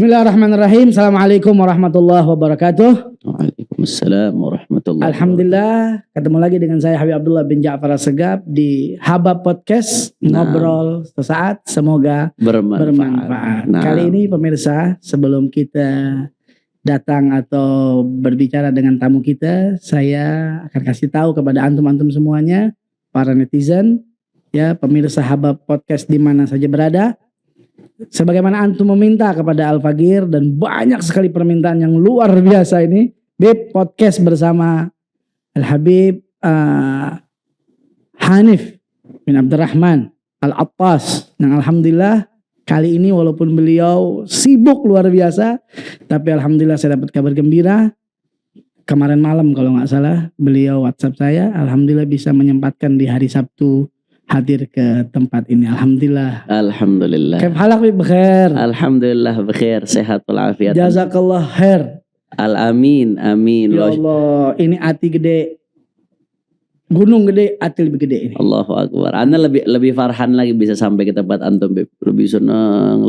Bismillahirrahmanirrahim. Assalamualaikum warahmatullahi wabarakatuh. Waalaikumsalam warahmatullahi wabarakatuh. Alhamdulillah, ketemu lagi dengan saya Habib Abdullah bin Ja'far Assegaf di Habab Podcast. Ngobrol sesaat, semoga bermanfaat. Kali ini pemirsa, sebelum kita datang atau berbicara dengan tamu kita, saya akan kasih tahu kepada antum-antum semuanya, para netizen, ya pemirsa Habab Podcast di mana saja berada. Sebagaimana antum meminta kepada Al-Fagir dan banyak sekali permintaan yang luar biasa ini, Bib Podcast bersama Al-Habib Hanif bin Abdurrahman Al-Attas. Yang alhamdulillah kali ini walaupun beliau sibuk luar biasa, tapi alhamdulillah saya dapat kabar gembira. Kemarin malam kalau nggak salah beliau WhatsApp saya, alhamdulillah bisa menyempatkan di hari Sabtu hadir ke tempat ini. Alhamdulillah. Alhamdulillah. Kaif halak Bib? Bekhair. Alhamdulillah bekhair, sehat walafiat. Jazakallah khair. Amin, amin. Ya Allah, ini hati gede. Gunung gede, hati lebih gede ini. Allahu Akbar. Anda lebih farhan lagi bisa sampai ke tempat antum, Bib. Lebih senang.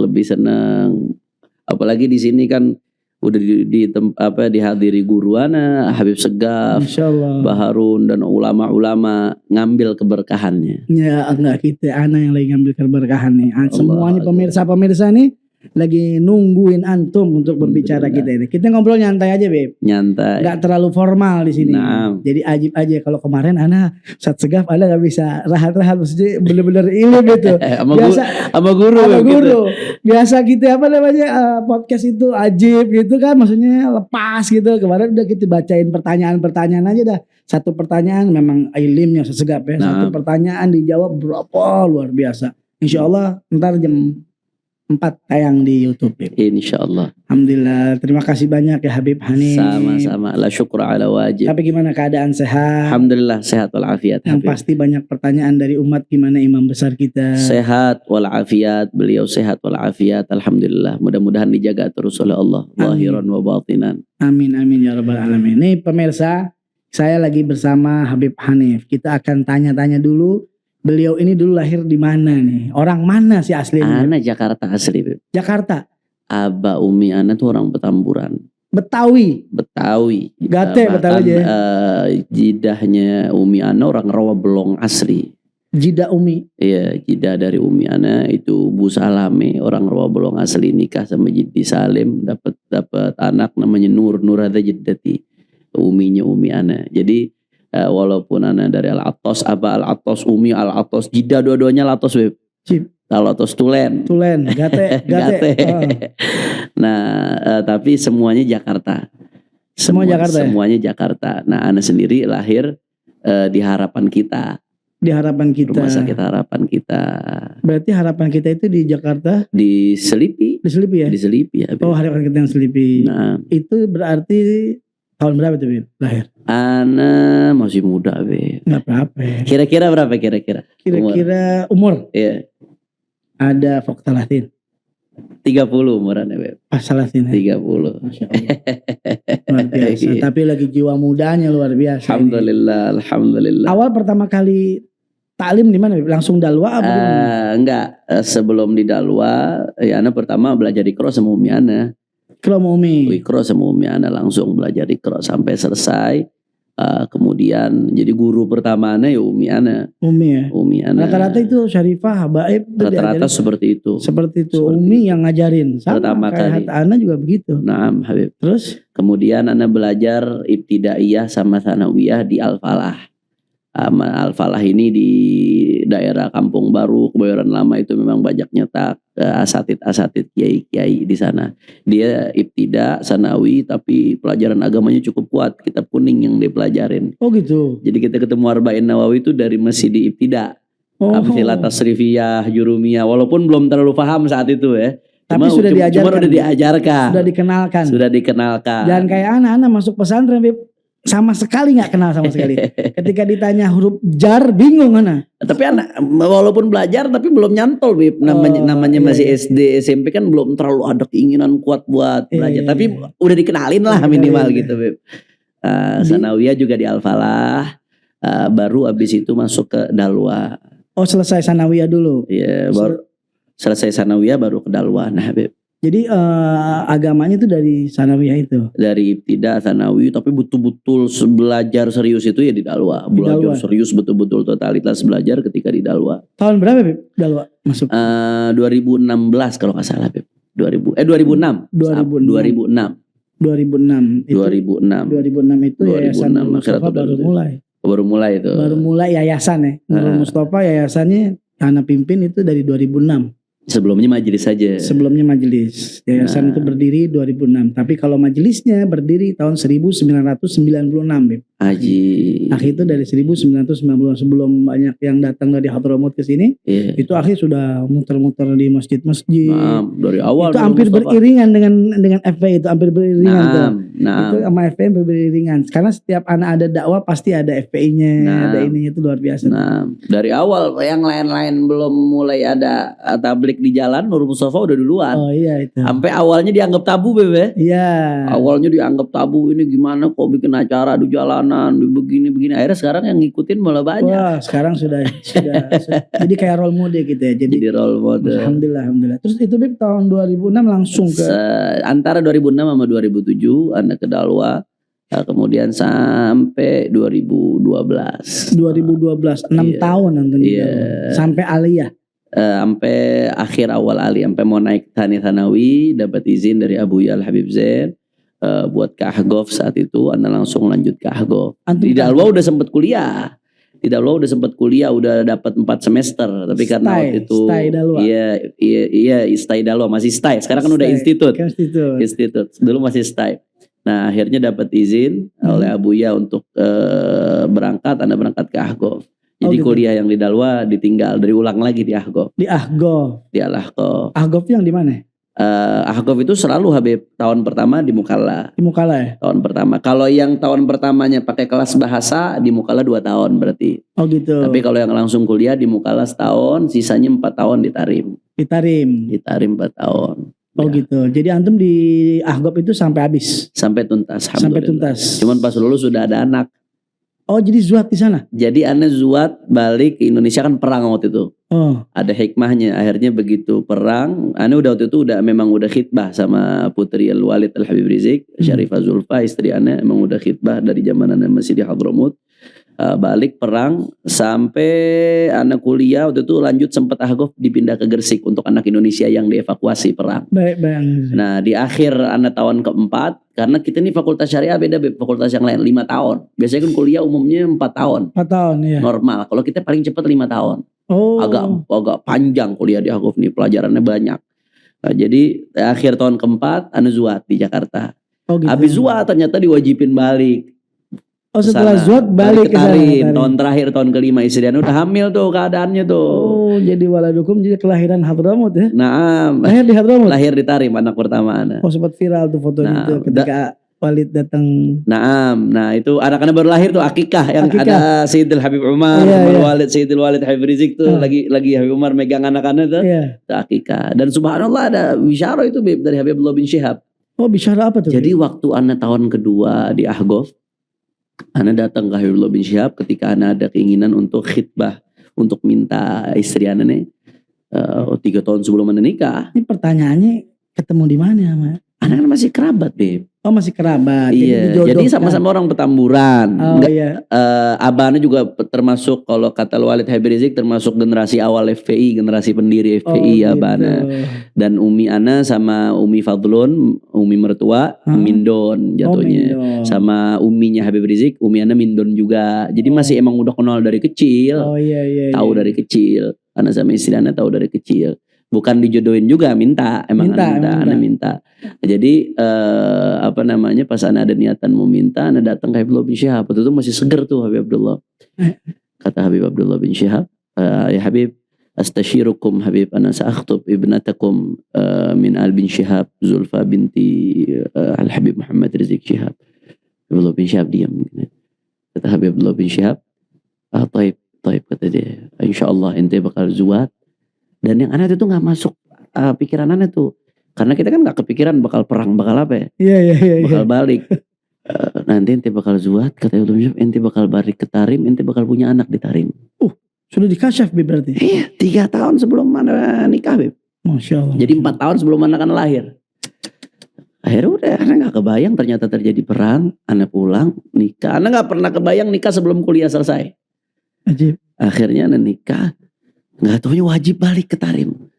Apalagi di sini kan udah dihadiri guru ana Habib Segaf, Insyaallah. Baharun dan ulama-ulama ngambil keberkahannya. Ya enggak, kita ana yang lagi ngambil keberkahan nih. Semuanya pemirsa nih lagi nungguin antum untuk berbicara kita ini. Kita ngobrol nyantai aja, Beb. Nyantai. Enggak terlalu formal di sini. Nah. Jadi ajib aja. Kalau kemarin ana Ustaz Segaf ana enggak bisa rahat-rahat, maksudnya bener-bener ilmu gitu. Sama guru. Gitu. Biasa kita podcast itu ajib gitu kan, maksudnya lepas gitu. Kemarin udah kita bacain pertanyaan-pertanyaan aja dah. Satu pertanyaan memang ilimnya Ustaz Segaf ya. Satu pertanyaan dijawab berapa luar biasa. Insyaallah ntar jam 4 tayang di YouTube. Insyaallah. Alhamdulillah. Terima kasih banyak ya Habib Hanif. Sama-sama. La syukur ala wajib. Tapi gimana keadaan sehat? Alhamdulillah sehat walafiat. Yang pasti banyak pertanyaan dari umat, gimana imam besar kita? Sehat walafiat. Beliau sehat walafiat. Alhamdulillah. Mudah-mudahan dijaga terus oleh Allah. Zahiran wa batinan. Amin amin ya rabbal alamin. Nih pemirsa, saya lagi bersama Habib Hanif. Kita akan tanya-tanya dulu. Beliau ini dulu lahir di mana nih? Orang mana sih aslinya? Ana Jakarta asli, Beb. Jakarta. Aba Umi ana tuh orang Petamburan. Betawi. Gate Betawi aja. Jidahnya Umi ana orang Rawabelong asli. Jidah Umi. Iya, jidah dari Umi ana itu Bu Salame, orang Rawabelong asli, nikah sama Jiddi Salim, dapat anak namanya Nur Hadza Jiddati. Uminya Umi ana. Jadi walaupun ana dari Al-Attas, Aba Al-Attas, Umi Al-Attas, jidah dua-duanya Al-Attas, Beb. Al-Attas Tulen, Gate. Oh. Nah, tapi semuanya Jakarta. Semuanya Jakarta. Nah, ana sendiri lahir di Harapan Kita. Di Harapan Kita. Rumah sakit Harapan Kita. Berarti Harapan Kita itu di Jakarta? Di Selipi. Di Selipi ya? Di Selipi ya. Oh, Harapan Kita yang Selipi. Nah, itu berarti tahun berapa tuh, Beb, lahir? ana masih muda, Beb. Enggak apa-apa. Kira-kira berapa kira-kira? Kira-kira umur? Iya. Ada Fok Talatin. 30 umurannya, Beb. Pas Talatin. 30. Masya Allah. Luar biasa. Tapi lagi jiwa mudanya luar biasa. Alhamdulillah. Awal pertama kali taklim di mana, Beb? Langsung dalwa apa gimana? Enggak, sebelum di dalwa, ya ana pertama belajar Iqra sama Umi ana. Iqra sama Umi ana langsung belajar Iqra sampai selesai. Kemudian jadi guru pertama ana ya Umi ana. Umi ana. Rata-rata itu Syarifah, Habaib. Rata-rata seperti itu. Umi yang ngajarin. Sama pertama kali. Ana juga begitu. Naam, Habib. Terus? Kemudian ana belajar Ibtidaiyah sama Tsanawiyah di Al-Falah. Al-Falah ini di daerah Kampung Baru, Kebayoran Lama, itu memang banyak nyetak asatid kiai-kiai di sana. Dia ibtida, sanawi, tapi pelajaran agamanya cukup kuat. Kitab kuning yang dia pelajarin. Oh gitu. Jadi kita ketemu Arba'in Nawawi itu dari masih di ibtida. Amthilah Tasrifiyah, Jurumiyah, walaupun belum terlalu paham saat itu ya. Tapi sudah diajarkan. Sudah dikenalkan. Dan kayak anak-anak masuk pesantren, Beb, sama sekali nggak kenal sama sekali. Ketika ditanya huruf jar bingung ana. Tapi anak walaupun belajar tapi belum nyantol, Bib. Namanya masih SD SMP kan belum terlalu ada keinginan kuat buat belajar. Tapi udah dikenalin lah minimal gitu, Bib. Sanawiyah juga di Al-Falah. Baru abis itu masuk ke Dalwa. Oh, selesai Sanawiyah dulu. Iya, baru selesai Sanawiyah baru ke Dalwa. Nah, Bib. Jadi agamanya itu dari sanawiyah itu. Dari ibtida, sanawi, tapi betul-betul belajar serius itu ya di Dalwa. Belajar serius betul-betul totalitas belajar ketika di Dalwa. Tahun berapa Beb Dalwa masuk? 2016 kalau nggak salah Beb. 2006. 2006 itu Yayasan Nurul Mustafa baru mulai itu. Baru mulai yayasan ya. Nurul Mustafa yayasannya Ana pimpin itu dari 2006. Sebelumnya majelis saja. Sebelumnya majelis. Yayasan itu berdiri 2006. Tapi kalau majelisnya berdiri tahun 1996. Beb. Haji. Akhi itu dari 1990 sebelum banyak yang datang dari Hadramut ke sini. Yeah. Itu Akhi sudah muter-muter di masjid-masjid. Dari awal itu hampir beriringan dengan FPI itu hampir beriringan tuh. Itu sama FPI beriringan. Karena setiap anak ada dakwah pasti ada FPI-nya, ada ininya, itu luar biasa. Dari awal yang lain-lain belum mulai ada tablik di jalan, Nurul Mustafa udah duluan. Oh iya itu. Sampai awalnya dianggap tabu Bebe. Iya. Awalnya dianggap tabu, ini gimana kok bikin acara di jalanan, begini-begini. Akhirnya sekarang yang ngikutin malah banyak. Wah, sekarang sudah jadi kayak role model gitu ya. Jadi role model. Alhamdulillah. Terus itu Beb tahun 2006 langsung ke antara 2006 sama 2007 Anda ke Dalwa. Kemudian sampai 2012. 6 tahun nonton sampai aliyah. Sampai akhir awal Ali, sampai mau naik Thani Thanawi, dapat izin dari Abu Yal Habib Zain buat ke Ahgof. Saat itu Anda langsung lanjut ke Ahgof. Di Dalwa udah sempat kuliah. Udah dapat 4 semester, tapi karena waktu itu Stai Dalwa masih Stai. Sekarang kan udah institut. Dulu masih Stai. Nah, akhirnya dapat izin oleh Abu Ya untuk berangkat. Anda berangkat ke Ahgof. Jadi kuliah yang di Dalwa ditinggal, diulang lagi di Ahgof. Di Ahgof. Ahgof yang di mana? Ahgof itu selalu Habib tahun pertama di Mukalla. Di Mukalla ya? Tahun pertama. Kalau yang tahun pertamanya pakai kelas bahasa di Mukalla 2 tahun berarti. Oh gitu. Tapi kalau yang langsung kuliah di Mukalla setahun, sisanya 4 tahun di Tarim. Di Tarim 4 tahun. Oh ya. Gitu. Jadi antum di Ahgof itu sampai habis? Sampai tuntas. Cuman pas lulus sudah ada anak. Oh jadi zuat di sana? Jadi Anda zuat balik ke Indonesia, kan perang waktu itu. Oh. Ada hikmahnya. Akhirnya begitu perang, Anda waktu itu memang udah khitbah sama Putri Al-Walid Al-Habib Rizik, Syarifah Zulfa, istri Anda emang udah khitbah dari zaman Anda masih di Hadramut. Balik perang sampai anak kuliah waktu itu lanjut sempat Ahgof dipindah ke Gresik untuk anak Indonesia yang dievakuasi perang. Baik. Nah di akhir anak tahun keempat, karena kita ini fakultas syariah beda fakultas yang lain 5 tahun. Biasanya kan kuliah umumnya 4 tahun. 4 tahun ya. Normal. Kalau kita paling cepat 5 tahun. Oh. Agak panjang kuliah di Ahgof nih, pelajarannya banyak. Nah, jadi akhir tahun keempat anu zuat di Jakarta. Oh, gitu. Habis zuat ternyata diwajibin balik. Oh setelah zuat balik ke Tarim. Tahun terakhir, tahun kelima istri Anda udah hamil tuh keadaannya tuh. Oh jadi waladukum jadi kelahiran Hadramut ya? Nah, lahir di Hadramut? Lahir di Tarim anak pertama Anda. Oh sempat viral tuh fotonya itu ketika Walid datang. Nah itu anak-anak baru lahir tuh akikah yang ada Sayyidil Habib Umar, Walid Sayyidil Walid Habib Rizik tuh lagi Habib Umar megang anak-anak tuh. Itu akikah. Dan subhanallah ada bisyarah itu Bib dari Habib Abdullah bin Syihab. Oh bisyarah apa tuh? Jadi waktu Anda tahun kedua di Ahgof, Anda datang ke Habib Abdullah bin Syihab ketika Anda ada keinginan untuk khitbah, untuk minta istri Anda nih 3 tahun sebelum Anda nikah. Ini pertanyaannya ketemu di mana Mas? Anda kan masih kerabat Bib. Oh masih kerabat. Iya. Jadi sama-sama orang Petamburan. Oh iya. Abahnya juga termasuk kalau kata Walid Habib Rizik termasuk generasi awal FPI, generasi pendiri FPI abahnya. Gitu. Dan Umi Ana sama Umi Fadlun, Umi mertua, Mindon jatuhnya. Sama uminya Habib Rizik, Umi Ana Mindon juga. Jadi masih emang udah kenal dari kecil. Oh iya. Tahu dari kecil. Ana sama istri Ana tahu dari kecil. Bukan dijodohin juga, minta. Ana minta. Jadi pas Ana ada niatan mau minta, Ana datang ke Habib Abdullah bin Syihab. Waktu itu masih seger tuh Habib Abdullah. Kata Habib Abdullah bin Syihab, ya Habib, astashirukum Habib, ana sa'akhtub ibnatakum min al bin Syihab, Zulfa binti al Habib Muhammad Rizik Syihab. Habib Abdullah bin Syihab diam. Kata Habib Abdullah bin Syihab, taib kata dia, insyaallah ente bakal zuat. Dan yang aneh itu gak masuk pikiran aneh tuh. Karena kita kan gak kepikiran bakal perang, bakal apa ya. Iya. Bakal balik. Nanti ente bakal zuat, kata Yudham, ente bakal balik ke Tarim, ente bakal punya anak di Tarim. Sudah dikasyaf Bib berarti? Iya, 3 tahun sebelum mana nikah Bib. Masya Allah. Jadi 4 tahun sebelum anak lahir. Akhirnya udah, anak gak kebayang ternyata terjadi perang, anak pulang, nikah. Anak gak pernah kebayang nikah sebelum kuliah selesai. Ajib. Akhirnya anak nikah, gak taunya wajib balik ke Tarim.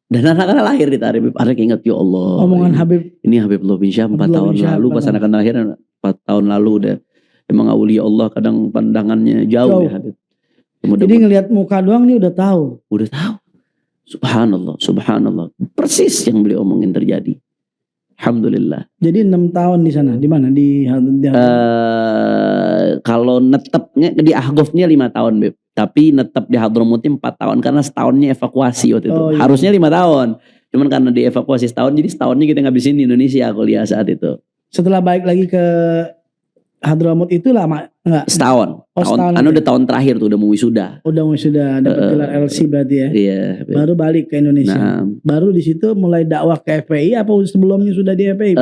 Dan anak-anak lahir di Tarim. Anak ingat, ya Allah. Omongan Habib. Ini Habibullah bin Syah 4 tahun lalu, pas anak lahir 4 tahun lalu udah. Emang aulia Allah kadang pandangannya jauh. Ya Habib. Jadi ngelihat muka doang nih udah tahu. Udah tahu. Subhanallah, subhanallah. Persis yang beliau omongin terjadi. Alhamdulillah. Jadi 6 tahun di sana, di mana? Kalau netepnya di Ahqafnya 5 tahun, Beb. Tapi netep di Hadramutnya 4 tahun karena setahunnya evakuasi waktu itu. Iya. Harusnya 5 tahun. Cuman karena dievakuasi setahun, jadi setahunnya kita ngabisin di Indonesia kuliah saat itu. Setelah balik lagi ke Hadramut itu lama enggak? Setahun. Setahun. Udah tahun terakhir tuh, udah mau wisuda. Udah mau wisuda, dapat gelar LC berarti ya. Iya. Baru balik ke Indonesia. Nah, baru di situ mulai dakwah ke FPI apa sebelumnya sudah di FPI?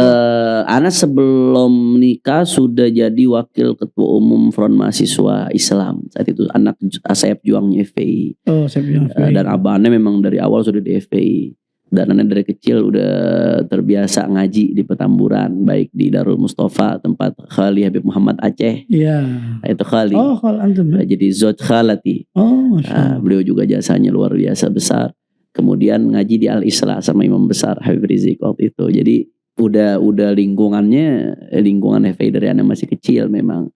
Ana sebelum nikah sudah jadi wakil ketua umum Front Mahasiswa Islam. Saat itu anak sayap juangnya FPI. Oh, sayap juang FPI. Dan abahnya memang dari awal sudah di FPI. Dan anak dari kecil udah terbiasa ngaji di Petamburan, baik di Darul Mustafa tempat Khali Habib Muhammad Aceh. Iya. Itu Khali. Oh, Khali antum. Jadi Zod Khalati. Oh, Masya Allah. Beliau juga jasanya luar biasa besar. Kemudian ngaji di Al Islah sama imam besar Habib Rizik waktu itu. Jadi udah lingkungan FPI dari anak masih kecil memang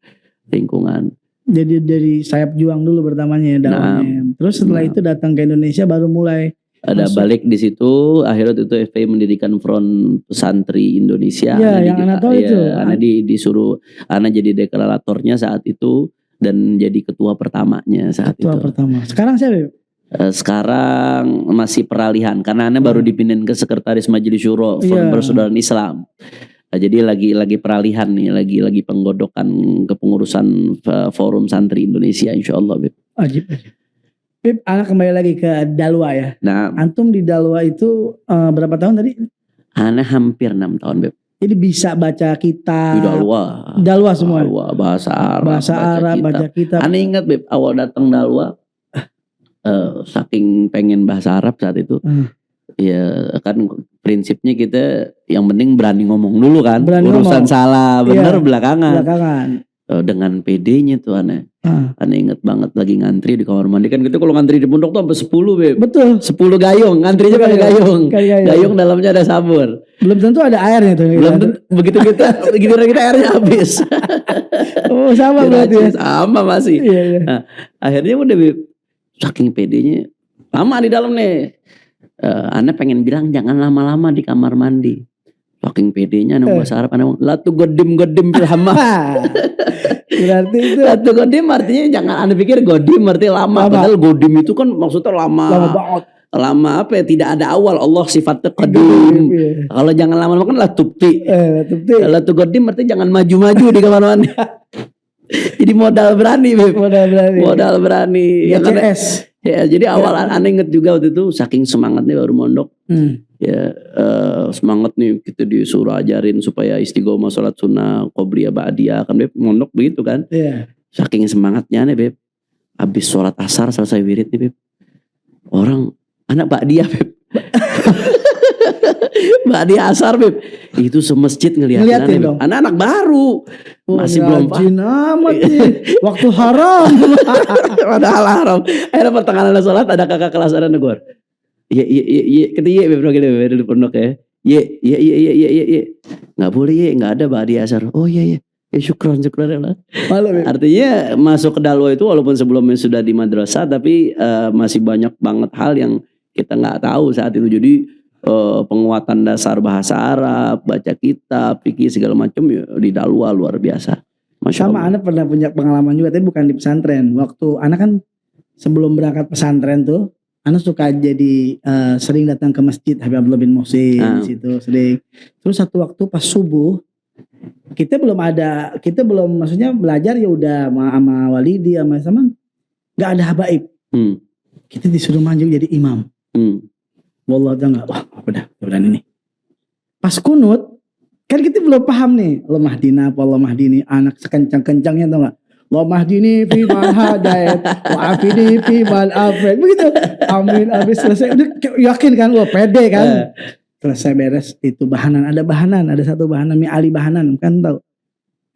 lingkungan. Jadi dari sayap juang dulu pertamanya dakwahnya. Terus setelah itu datang ke Indonesia baru mulai ada balik di situ. Akhirnya itu FPI mendirikan Front Santri Indonesia. Ya, yang anak tahu itu. Anak disuruh, anak jadi deklaratornya saat itu dan jadi ketua pertamanya saat itu. Ketua pertama. Sekarang siapa? Sekarang masih peralihan karena anak baru dipindahin ke Sekretaris Majelis Syuro Front Persaudaraan Islam. Jadi lagi peralihan nih, lagi penggodokan kepengurusan Forum Santri Indonesia, insyaallah. Ajib. Bib, anak kembali lagi ke Dalwa ya. Nah, antum di Dalwa itu berapa tahun tadi? Anak hampir 6 tahun, Beb. Jadi bisa baca kitab. Di Dalwa semua. Dalwa, bahasa Arab, baca kitab. Anak ingat, Beb, awal datang Dalwa, saking pengen bahasa Arab saat itu. Ya kan prinsipnya kita yang penting berani ngomong dulu kan. Urusan salah benar belakangan. Dengan PD-nya tuh aneh inget banget lagi ngantri di kamar mandi kan gitu. Kalau ngantri di pondok tuh sampai 10, Beb. Betul. 10 gayung, ngantrinya pakai gayung. Gayung dalamnya ada sabun. Belum tentu ada airnya tuh. Belum tentu, begitu kita airnya habis. Oh, sama berarti ya. Sama masih. Iya. Nah, akhirnya udah, Beb, saking PD-nya lama di dalam nih. Ana pengen bilang jangan lama-lama di kamar mandi. Saking PD-nya anak bahasa Arab anak latu godim fil hammam. Berarti itu latu godim artinya jangan Anda pikir godim artinya lama. Padahal godim itu kan maksudnya lama banget. Lama apa ya, tidak ada awal. Allah sifatnya qadim. Kalau jangan lama-lama kan latubti. Latu godim artinya jangan maju-maju di kamar mandi. Jadi modal berani, Beb. Modal berani. Ya, CS. Ya, jadi awal aneh inget juga waktu itu saking semangatnya baru mondok. Ya semangat nih kita disuruh ajarin supaya istiqomah sholat sunnah qobliyah ba'diyah kan, Beb, mondok begitu kan. Saking semangatnya nih, Beb, habis sholat asar selesai wirid nih, Beb, orang anak ba'diyah, Beb. Ba'diyah asar, Beb, itu semasjid ngeliatin dong. Anak-anak baru masih belum amat nih. Waktu haram. Padahal haram. Akhirnya pertengahan sholat ada kakak kelas ada negor. Iya, kata iya, Beb, di pondok ya. Iya. Nggak boleh ya, nggak ada ba'diyah asar. Oh iya. Ya syukron lah. Artinya masuk ke Dalwa itu walaupun sebelumnya sudah di madrasah, tapi masih banyak banget hal yang kita nggak tahu saat itu. Jadi penguatan dasar bahasa Arab, baca kitab, fikih segala macam ya di Dalwa luar biasa. Masya sama Allah. Anak pernah punya pengalaman juga, tapi bukan di pesantren. Waktu anak kan sebelum berangkat pesantren tuh, anak suka jadi sering datang ke masjid Habib Abdullah bin Muhsin di situ sering. Terus satu waktu pas subuh kita belum maksudnya belajar ya udah sama walidi sama nggak ada habaib. Kita disuruh maju jadi imam. Wallah enggak, wah udah ini. Pas kunut kan kita belum paham nih, Allah mahdina apa Allah mahdini, anak sekencang-kencangnya tau gak. Allahumma hdini fi man hadait wa afini fi man afait. Begitu. Amin. Habis selesai udah yakin kan, wah pede kan. Selesai beres itu bahanan, ada satu bahanan Ali bahanan kan tahu.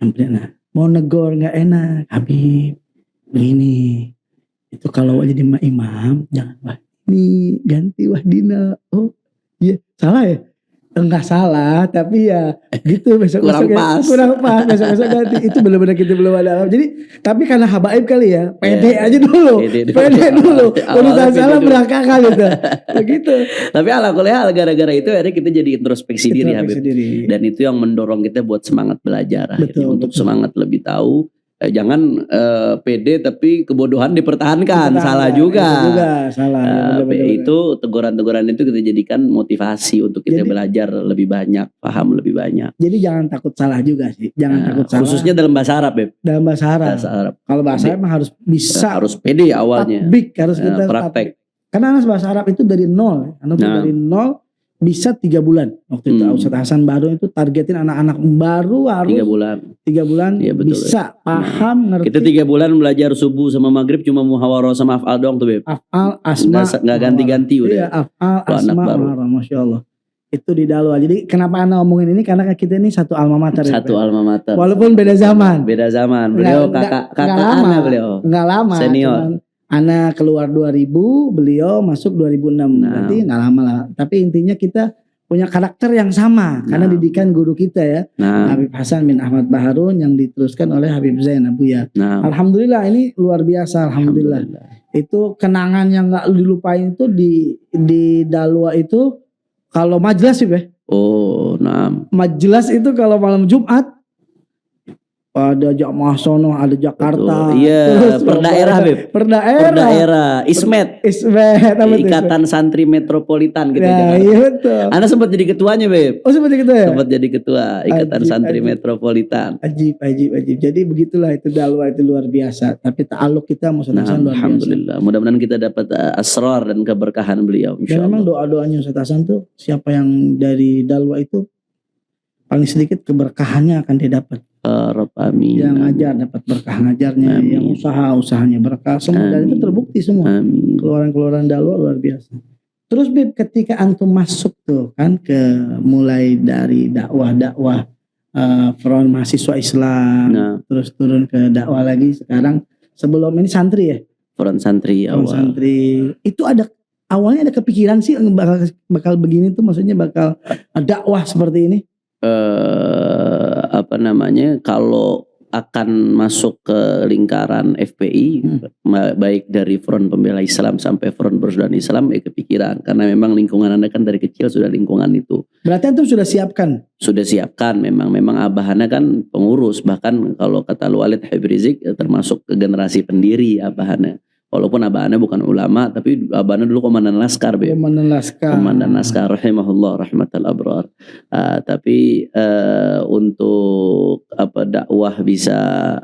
Nah, mau negor nggak enak, Habib begini. Itu kalau jadi imam jangan wah ini ganti Wahdina. Oh iya salah ya? Enggak salah, tapi ya gitu besok-besok kurang pas besok-besok ganti. Itu benar-benar kita belum ada. Jadi tapi karena habaib kali ya, pede aja dulu. Pede dulu. Urusan salah berangkat gitu. Begitu. Tapi alhamdulillah gara-gara itu akhirnya kita jadi introspeksi diri Habib. Dan itu yang mendorong kita buat semangat belajar akhirnya, untuk semangat lebih tahu. Jangan pede tapi kebodohan dipertahankan, salah juga. Salah. Itu teguran-teguran itu kita jadikan motivasi untuk kita belajar lebih banyak, paham lebih banyak. Jadi jangan takut salah juga sih, takut salah. Khususnya dalam bahasa Arab, Beb. Dalam bahasa Arab. Kalau bahasa Arab harus bisa, harus pede awalnya. Tatbik, harus kita praktek. Karena bahasa Arab itu dari nol, dari nol. Bisa 3 bulan waktu itu Ustadz Hasan Baru itu targetin anak-anak baru harus 3 bulan ya, bisa paham ngerti. Kita 3 bulan belajar subuh sama maghrib cuma muhawarah sama af'al doang tuh Beb. Af'al, asma, nggak ganti-ganti udah. Iya, af'al, asma, masya Allah. Itu di Dalwa. Jadi kenapa Ana ngomongin ini karena kita ini satu alma mater. Alma mater. Walaupun beda zaman. Beliau kakak Ana beliau. Enggak lama. Senior. Ana keluar 2000, beliau masuk 2006. Berarti nggak lama lah. Tapi intinya kita punya karakter yang sama karena didikan guru kita ya, Habib Hasan bin Ahmad Baharun yang diteruskan oleh Habib Zain Abuya. Alhamdulillah ini luar biasa. Alhamdulillah. Itu kenangan yang nggak dilupain itu di Dalwa itu kalau majelis sih, majelis itu kalau malam Jumat. Ada Jamaah Sono, ada Jakarta. Iya, per daerah, Beb. Per daerah. Ismet. Ikatan Santri Metropolitan gitu Jakarta. Iya betul. Ana sempat jadi ketuanya, Beb. Oh, sempat jadi ketua ya? Sempat jadi ketua Ikatan Santri Metropolitan. Ajib. Jadi begitulah itu Dalwa itu luar biasa. Tapi ta'aluk kita Ustaz Hasan luar biasa. Alhamdulillah. Mudah-mudahan kita dapat asrar dan keberkahan beliau insyaallah. Dan memang doa-doanya Ustaz Hasan tuh siapa yang dari Dalwa itu paling sedikit keberkahannya akan dia dapat. Amin. Yang ngajar dapat berkah ngajarnya, yang usahanya berkah semua. Dan itu terbukti semua. Keluaran Dalwa luar biasa. Terus Bib, ketika antum masuk tuh kan ke mulai dari dakwah front mahasiswa Islam, terus turun ke dakwah lagi sekarang sebelum ini santri ya. Front santri awal. Santri itu awalnya ada kepikiran sih bakal begini tuh, maksudnya bakal dakwah seperti ini. Kalau akan masuk ke lingkaran FPI, baik dari Front Pembela Islam sampai Front Persaudaraan Islam, kepikiran karena memang lingkungan Anda kan dari kecil sudah lingkungan itu. Berarti antum sudah siapkan? Sudah siapkan, memang abahana kan pengurus, bahkan kalau kata Walid Habib Rizik termasuk ke generasi pendiri abahana. Walaupun abahana bukan ulama, tapi abahana dulu komandan laskar, Beb. Komandan laskar rahimahullah rahmatal abrar. Tapi untuk dakwah bisa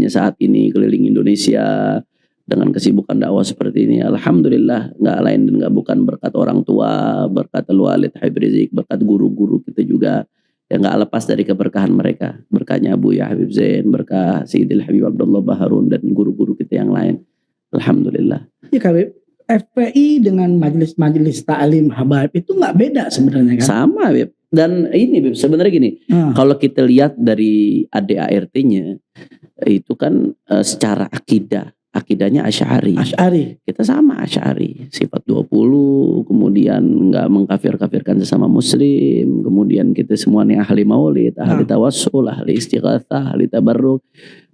saat ini keliling Indonesia dengan kesibukan dakwah seperti ini, alhamdulillah nggak lain dan nggak bukan berkat orang tua, berkat Walid Habib Rizik, berkat guru-guru kita juga yang nggak lepas dari keberkahan mereka, berkahnya Buya Habib Zain, berkah Sayyidil Habib Abdullah Baharun dan guru-guru kita yang lain. Alhamdulillah. Ya Habib, FPI dengan majelis ta'lim habaib itu nggak beda sebenarnya kan? Sama, Beb. Dan ini Beb, sebenarnya gini, kalau kita lihat dari ADART-nya itu kan secara akidahnya Asy'ari. Kita sama Asy'ari, sifat 20, kemudian nggak mengkafir-kafirkan sesama muslim, kemudian kita semuanya ahli maulid, ahli tawassul, ahli istighatsah, ahli tabarruk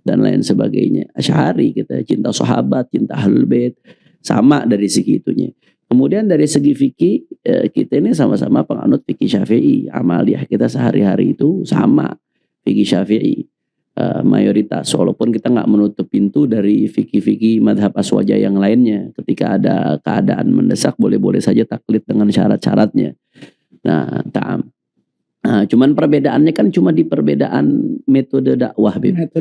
dan lain sebagainya. Asy'ari kita, cinta sahabat, cinta ahlul bait, sama dari segi itunya. Kemudian dari segi fikih, kita ini sama-sama penganut fikih Syafi'i. Amaliyah kita sehari-hari itu sama fikih Syafi'i. Mayoritas, walaupun kita nggak menutup pintu dari fikih-fikih madhab aswajah yang lainnya. Ketika ada keadaan mendesak, boleh-boleh saja taklid dengan syarat-syaratnya. Cuman perbedaannya kan cuma di perbedaan metode dakwah, Beb.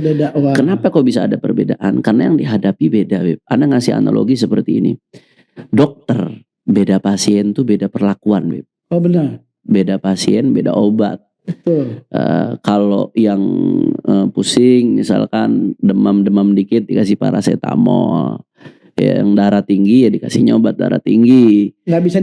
Kenapa kok bisa ada perbedaan? Karena yang dihadapi beda, Beb. Anda ngasih analogi seperti ini. Dokter, beda pasien tuh beda perlakuan, Beb. Oh benar. Beda pasien, beda obat. Kalau yang pusing misalkan demam dikit dikasih paracetamol. Yang darah tinggi ya dikasihnya obat darah tinggi. Nggak bisa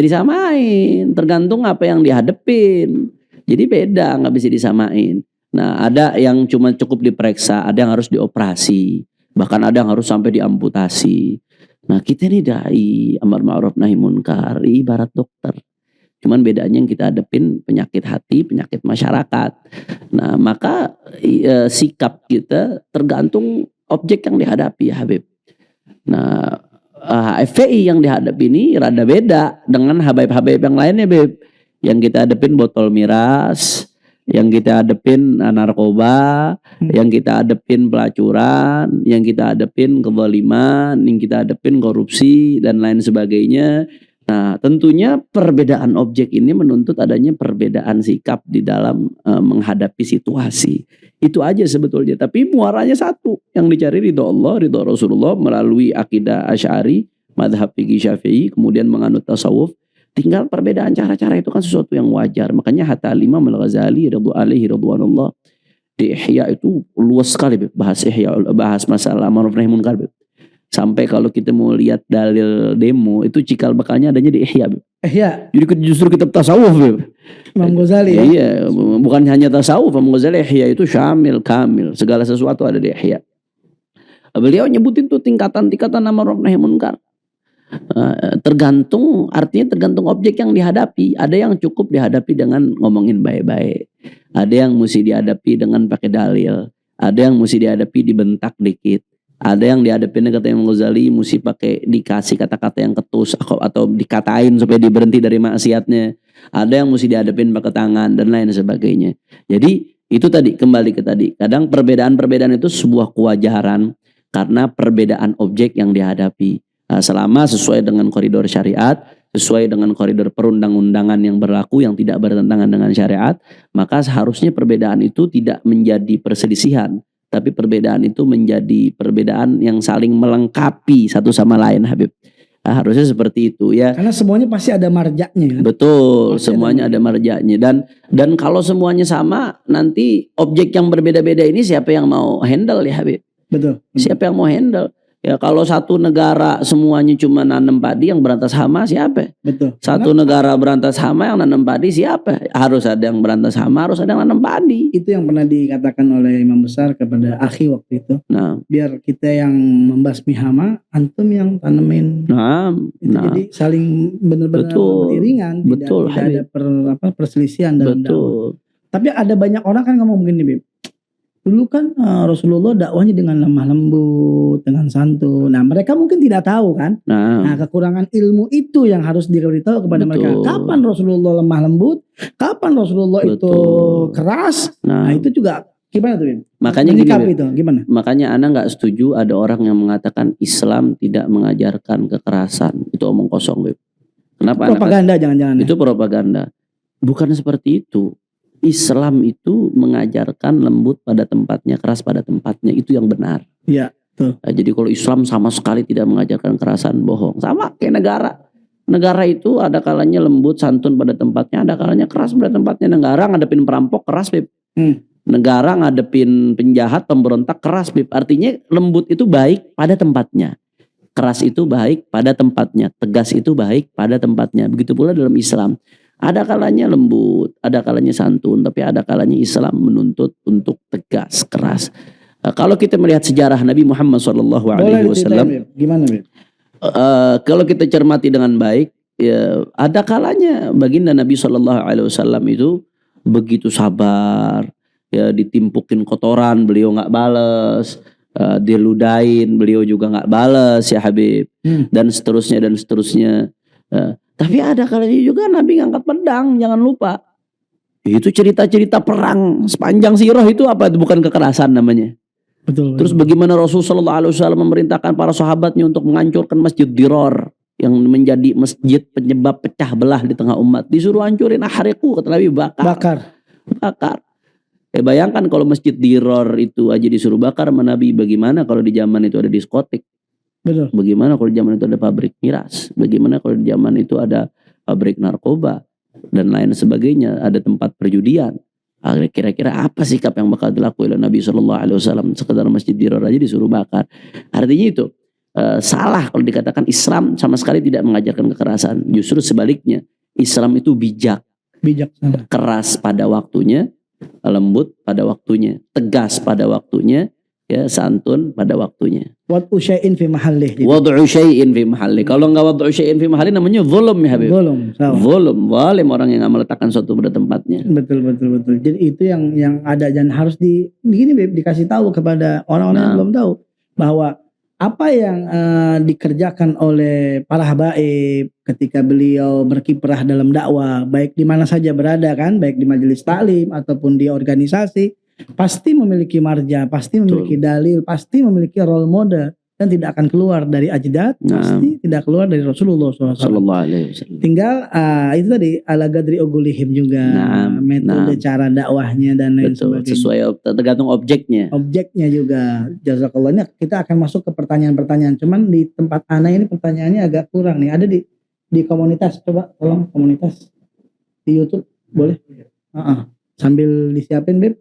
disamain. Tergantung apa yang dihadepin. Jadi beda, nggak bisa disamain. Nah, ada yang cuma cukup diperiksa, ada yang harus dioperasi, bahkan ada yang harus sampai diamputasi. Nah, kita ini dai amar ma'ruf nahi munkar, ibarat dokter. Cuman bedanya yang kita hadepin penyakit hati, penyakit masyarakat. Nah, maka sikap kita tergantung objek yang dihadapi ya Habib. Nah, FPI yang dihadapi ini rada beda dengan habaib-habaib yang lainnya Beb. Yang kita hadepin botol miras, yang kita hadepin narkoba, yang kita hadepin pelacuran, yang kita hadepin kezaliman, yang kita hadepin korupsi dan lain sebagainya. Nah, tentunya perbedaan objek ini menuntut adanya perbedaan sikap di dalam menghadapi situasi. Itu aja sebetulnya, tapi muaranya satu, yang dicari ridho Allah, ridho Rasulullah melalui akidah Asy'ari, mazhab fikih Syafi'i, kemudian menganut tasawuf. Tinggal perbedaan cara-cara itu kan sesuatu yang wajar. Makanya hatta Imam Al-Ghazali radhiyallahu di Ihya itu luas sekali bahas masalah ma'ruf nahi munkar. Sampai kalau kita mau lihat dalil demo itu cikal bakalnya adanya di Ihya. Jadi justru kitab tasawuf. Imam Ghazali ya. Iya, bukan hanya tasawuf, Imam Ghazali Ihya itu syamil kamil, segala sesuatu ada di Ihya. Beliau nyebutin tuh tingkatan-tingkatan ma'ruf nahi munkar. Tergantung objek yang dihadapi. Ada yang cukup dihadapi dengan ngomongin baik-baik, ada yang mesti dihadapi dengan pakai dalil, ada yang mesti dihadapi dibentak dikit, ada yang dihadapi kata Imam Ghazali mesti pakai dikasih kata-kata yang ketus atau dikatain supaya diberhenti dari maksiatnya, ada yang mesti dihadapin pakai tangan dan lain sebagainya. Jadi itu tadi, kembali ke tadi, kadang perbedaan-perbedaan itu sebuah kewajaran karena perbedaan objek yang dihadapi. Selama sesuai dengan koridor syariat, sesuai dengan koridor perundang-undangan yang berlaku yang tidak bertentangan dengan syariat, maka seharusnya perbedaan itu tidak menjadi perselisihan, tapi perbedaan itu menjadi perbedaan yang saling melengkapi satu sama lain Habib. Harusnya seperti itu ya. Karena semuanya pasti ada marjaknya. Betul, semuanya ada marjaknya. Dan kalau semuanya sama, nanti objek yang berbeda-beda ini siapa yang mau handle ya Habib? Betul. Siapa yang mau handle? Ya kalau satu negara semuanya cuma nanam padi, yang berantas hama siapa? Betul. Satu negara berantas hama, yang nanam padi siapa? Harus ada yang berantas hama, harus ada yang nanam padi. Itu yang pernah dikatakan oleh Imam Besar kepada akhi waktu itu. Nah, biar kita yang membasmi hama, antum yang tanemin. Jadi saling benar-benar beriringan, tidak ada perselisihan dalam dakwah. Tapi ada banyak orang kan ngomong begini, Bib. Dulu kan Rasulullah dakwahnya dengan lemah lembut, dengan santun. Nah, mereka mungkin tidak tahu kan. Nah, kekurangan ilmu itu yang harus diberitahu kepada mereka. Kapan Rasulullah lemah lembut? Kapan Rasulullah itu keras? Nah, itu juga gimana tuh? Makanya gini, itu gimana? Makanya Ana nggak setuju ada orang yang mengatakan Islam tidak mengajarkan kekerasan. Itu omong kosong, Beb. Kenapa? Propaganda jangan-jangan. Itu propaganda. Bukan seperti itu. Islam itu mengajarkan lembut pada tempatnya, keras pada tempatnya. Itu yang benar. Iya, betul. Nah, jadi kalau Islam sama sekali tidak mengajarkan kerasan, bohong. Sama kayak negara. Negara itu ada kalanya lembut, santun pada tempatnya, ada kalanya keras pada tempatnya. Negara ngadepin perampok keras, Beb. Negara ngadepin penjahat, pemberontak keras, Beb. Artinya lembut itu baik pada tempatnya. Keras itu baik pada tempatnya. Tegas itu baik pada tempatnya. Begitu pula dalam Islam. Ada kalanya lembut, ada kalanya santun, tapi ada kalanya Islam menuntut untuk tegas, keras. Kalau kita melihat sejarah Nabi Muhammad SAW, gimana, Bib? Kalau kita cermati dengan baik, ya, ada kalanya baginda Nabi SAW itu begitu sabar, ya, ditimpukin kotoran, beliau nggak balas, diludain, beliau juga nggak balas, ya Habib, dan seterusnya dan seterusnya. Tapi ada kalanya juga Nabi ngangkat pedang, jangan lupa. Itu cerita-cerita perang sepanjang sirah itu apa? Itu bukan kekerasan namanya. Betul. Terus bagaimana Rasulullah SAW memerintahkan para sahabatnya untuk menghancurkan Masjid Dirar yang menjadi masjid penyebab pecah belah di tengah umat. Disuruh hancurin, ahriqu, kata Nabi, bakar. Bayangkan kalau Masjid Dirar itu aja disuruh bakar sama Nabi, bagaimana kalau di zaman itu ada diskotik? Bagaimana kalau di zaman itu ada pabrik miras? Bagaimana kalau di zaman itu ada pabrik narkoba? dan lain sebagainya, ada tempat perjudian. Kira-kira apa sikap yang bakal dilakukan oleh Nabi SAW? Sekedar masjid Dirar aja disuruh bakar. Artinya itu salah kalau dikatakan Islam sama sekali tidak mengajarkan kekerasan. Justru sebaliknya, Islam itu bijaksana, keras pada waktunya, lembut pada waktunya, tegas pada waktunya, ya, santun pada waktunya. Wad'u syai'in fi mahallih. Wad'u syai'in fi mahallih. Kalau enggak wad'u syai'in fi mahallih namanya zulum ya Habib. Zulum, zalim, orang yang enggak meletakkan sesuatu pada tempatnya. Betul. Jadi itu yang ada, dan harus begini Beb, dikasih tahu kepada orang-orang yang belum tahu bahwa apa yang dikerjakan oleh para habaib ketika beliau berkiprah dalam dakwah, baik di mana saja berada kan, baik di majelis taklim ataupun di organisasi, pasti memiliki marja, pasti memiliki dalil, pasti memiliki role model, dan tidak akan keluar dari ajdad, pasti tidak keluar dari Rasulullah SAW. Tinggal itu tadi ala gadri ogulihim juga, metode cara dakwahnya dan lain sebagainya. Sesuai tergantung objeknya. Objeknya juga. Jazakallah. Ini kita akan masuk ke pertanyaan-pertanyaan. Cuman di tempat Ana ini pertanyaannya agak kurang nih. Ada di komunitas, coba tolong komunitas di YouTube boleh? Sambil disiapin Beb.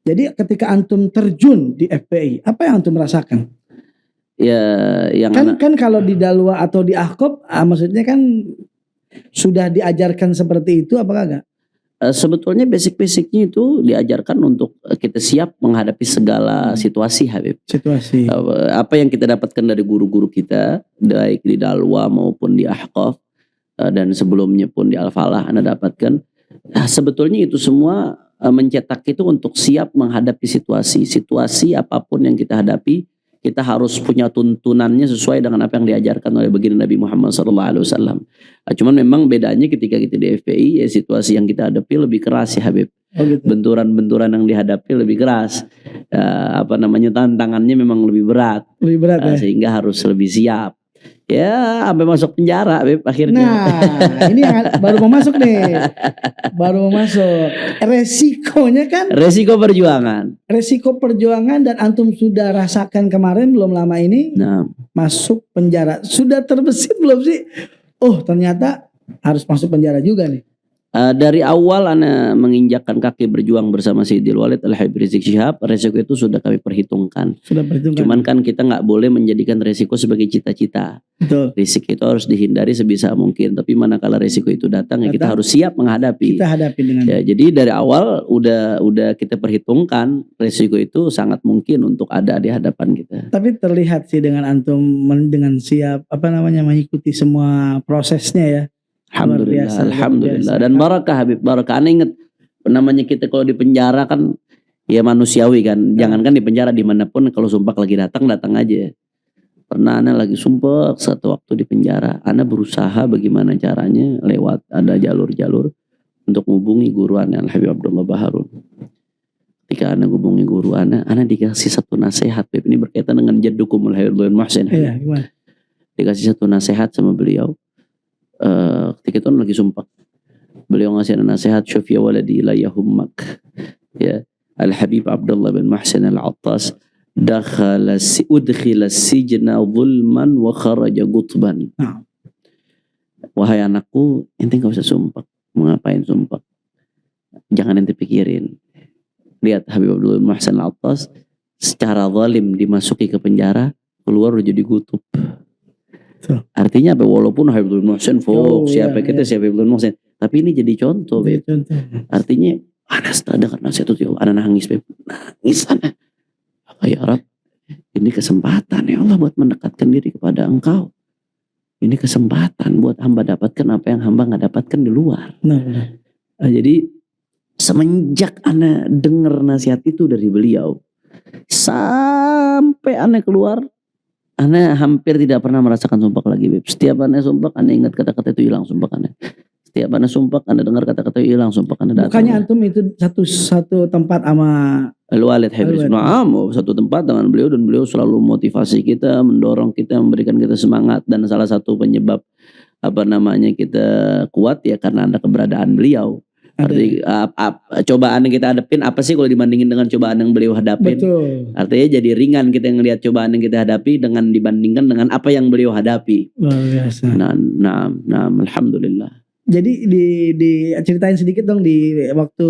Jadi ketika antum terjun di FPI, apa yang antum rasakan? Ya, yang kan kalau di Dalwa atau di Ahqab, maksudnya kan sudah diajarkan seperti itu, apakah enggak? Sebetulnya basic-basicnya itu diajarkan untuk kita siap menghadapi segala situasi Habib. Situasi. Apa yang kita dapatkan dari guru-guru kita, baik di Dalwa maupun di Ahqaf, dan sebelumnya pun di Al-Falah Anda dapatkan. Sebetulnya itu semua mencetak itu untuk siap menghadapi situasi apapun yang kita hadapi. Kita harus punya tuntunannya sesuai dengan apa yang diajarkan oleh baginda Nabi Muhammad SAW. Cuman memang bedanya ketika kita di FPI, ya situasi yang kita hadapi lebih keras ya Habib. Gitu. Benturan-benturan yang dihadapi lebih keras. Tantangannya memang lebih berat. Ya? Sehingga harus lebih siap. Ya sampai masuk penjara Beb akhirnya. Nah ini yang baru mau masuk nih. Baru mau masuk. Resikonya kan. Resiko perjuangan dan antum sudah rasakan kemarin belum lama ini. Masuk penjara. Sudah terbesit belum sih? Oh ternyata harus masuk penjara juga nih. Dari awal Ana menginjakkan kaki berjuang bersama Sayyidil Walid Al-Habib Rizik Syihab, resiko itu sudah kami perhitungkan. Cuman kan kita nggak boleh menjadikan resiko sebagai cita-cita. Betul. Risiko itu harus dihindari sebisa mungkin. Tapi manakala resiko itu datang, ya kita harus siap menghadapi. Kita hadapi dengan. Ya, jadi dari awal udah kita perhitungkan resiko itu sangat mungkin untuk ada di hadapan kita. Tapi terlihat sih dengan antum dengan siap mengikuti semua prosesnya ya. Alhamdulillah. Dan barakah Habib, barakah. Anda ingat namanya kita kalau di penjara kan ya manusiawi kan. Jangankan di penjara, dimanapun kalau sumpah lagi datang aja. Pernah Anda lagi sumpah satu waktu di penjara, Anda berusaha bagaimana caranya lewat ada jalur-jalur untuk menghubungi guru Anda Al-Habib Abdullah Baharun. Ketika Anda hubungi guru Anda dikasih satu nasihat. Ini berkaitan dengan jaddukum Al-Habib Muhsin. Iya, gimana? Dikasih satu nasihat sama beliau. Ketika itu lagi sumpah, beliau ngasih nasihat, syuf ya waladi la yahummak, ya Al-Habib Abdullah bin Muhsin Al-Attas udkhila sijna zulman wa kharaja gutban. Wahai anakku, ente gak usah sumpah. Mau ngapain sumpah? Jangan ente pikirin. Lihat Habib Abdullah bin Muhsin Al-Attas secara zalim dimasuki ke penjara, keluar udah jadi kutub. Artinya apa? Walaupun Habib bin Muhsin siapa Habib bin Muhsin, tapi ini jadi contoh, Beb. Artinya Anas dengar nasihat itu, Anas nangis, Beb. Nangis Anas. Apa ya Rab? Ini kesempatan ya Allah buat mendekatkan diri kepada Engkau. Ini kesempatan buat hamba dapatkan apa yang hamba nggak dapatkan di luar. Jadi semenjak Anas dengar nasihat itu dari beliau, sampai Anas keluar, Ana hampir tidak pernah merasakan sumpah lagi, Beb. Setiap Ana sumpah, Ana ingat kata-kata itu hilang sumpah Ana. Setiap Ana sumpah, Ana dengar kata-kata itu hilang sumpah Ana. Bukannya antum itu satu tempat sama Al-Walid Habib. Satu tempat dengan beliau, dan beliau selalu motivasi kita, mendorong kita, memberikan kita semangat, dan salah satu penyebab kita kuat ya karena ada keberadaan beliau. Artinya cobaan yang kita hadapin apa sih kalau dibandingin dengan cobaan yang beliau hadapin? Betul. Artinya jadi ringan kita ngelihat cobaan yang kita hadapi dibandingkan dengan apa yang beliau hadapi. Luar biasa. Nah, alhamdulillah. Jadi ceritain sedikit dong di waktu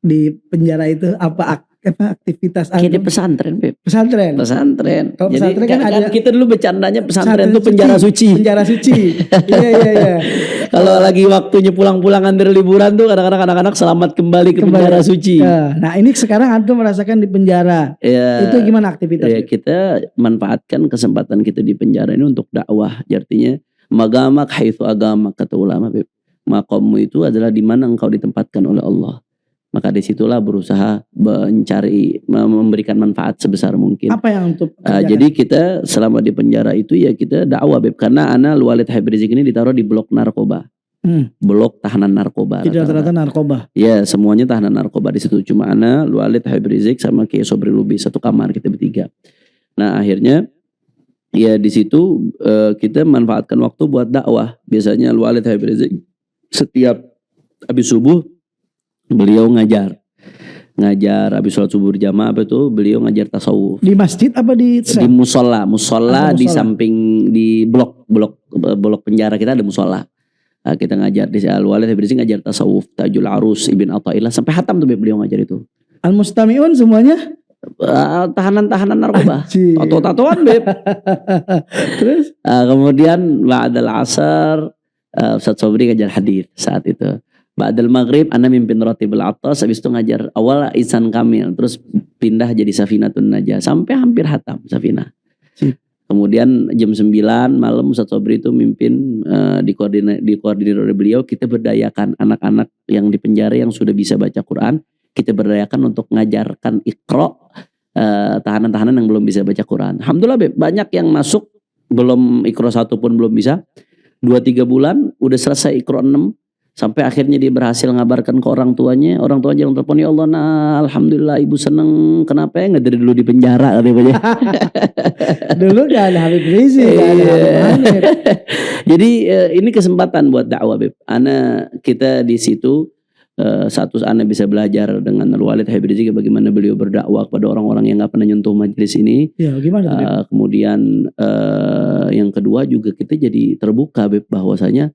di penjara itu apa aktivitas Kayak di pesantren, Beb. Pesantren. Kalau jadi pesantren kan ada, kita dulu bercandanya pesantren itu penjara suci. Penjara suci. Iya. Kalau lagi waktunya pulang-pulangan dari liburan tuh kadang-kadang anak-anak selamat kembali ke penjara suci. Nah, ini sekarang antum merasakan di penjara. Ya, itu gimana aktivitas? Ya, kita manfaatkan kesempatan kita di penjara ini untuk dakwah. Artinya magamak haitsu agamak, kata ulama, Beb. Makammu itu adalah di mana engkau ditempatkan oleh Allah. Maka disitulah berusaha mencari, memberikan manfaat sebesar mungkin. Apa yang untuk jadi kita selama di penjara itu ya kita dakwah, Beb. Karena Ana Walid Habib Rizik ini ditaruh di blok narkoba. Blok tahanan narkoba. Tidak rata-rata narkoba. Ya, semuanya tahanan narkoba di situ. Cuma Ana, Walid Habib Rizik sama Kiai Sobri Lubis, satu kamar kita bertiga. Nah, akhirnya ya di situ kita manfaatkan waktu buat dakwah. Biasanya Walid Habib Rizik setiap habis subuh beliau ngajar habis sholat subuh berjamaah, apa itu beliau ngajar tasawuf di masjid apa di musola di samping di blok penjara kita ada musola. Nah, kita ngajar di Al-Walid Habib Rizik ngajar tasawuf, Tajul Arus, Ibn Athaillah sampai hatam tuh beliau ngajar itu. Al-Mustami'un semuanya tahanan narkoba, tato-tatoan, Beb. Terus kemudian ba'dal asar Ustaz Sobri ngajar hadis saat itu. Ba'dal maghrib Ana mimpin Ratibul Atas, habis itu ngajar awal Ihsan Kamil, terus pindah jadi Safinatun Najah sampai hampir hatam Safinah. Kemudian jam 9 malam Ustaz Sobri itu mimpin dikoordinir oleh beliau, kita berdayakan anak-anak yang di penjara yang sudah bisa baca Quran, kita berdayakan untuk ngajarkan Iqra tahanan-tahanan yang belum bisa baca Quran. Alhamdulillah, Beb, banyak yang masuk belum Iqra 1 pun belum bisa. 2-3 bulan udah selesai Iqra 6. Sampai akhirnya dia berhasil ngabarkan ke orang tuanya yang telepon, ya Allah, nah alhamdulillah ibu seneng, kenapa ya nggak dari dulu di penjara katanya. Dulu gak ada Habib Rizik, gak ada Habib. Jadi ini kesempatan buat dakwah, Beb. Kita di situ satu Ana bisa belajar dengan Al-Walid Habib Rizik bagaimana beliau berdakwah kepada orang-orang yang nggak pernah nyentuh majelis ini. Ya, gimana? Kemudian yang kedua juga kita jadi terbuka, Beb, bahwasanya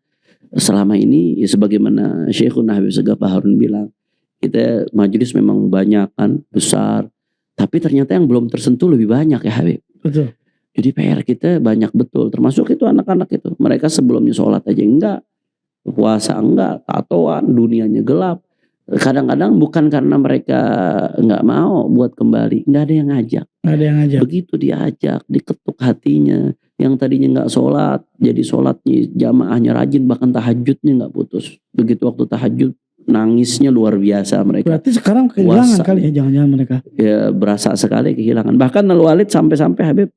selama ini ya sebagaimana Syekhuna Habib Segaf Harun bilang, kita majelis memang banyak kan, besar, tapi ternyata yang belum tersentuh lebih banyak ya, Habib. Betul. Jadi PR kita banyak betul, termasuk itu anak-anak itu. Mereka sebelumnya sholat aja enggak, puasa enggak, tatoan, dunianya gelap. Kadang-kadang bukan karena mereka enggak mau buat kembali, enggak ada yang ngajak. Begitu diajak, diketuk hatinya. Yang tadinya nggak sholat, jadi sholatnya jamaahnya rajin, bahkan tahajudnya nggak putus. Begitu waktu tahajud, nangisnya luar biasa mereka. Berarti sekarang kehilangan kali ya, jangan-jangan mereka. Ya, berasa sekali kehilangan. Bahkan Al-Walid sampai Habib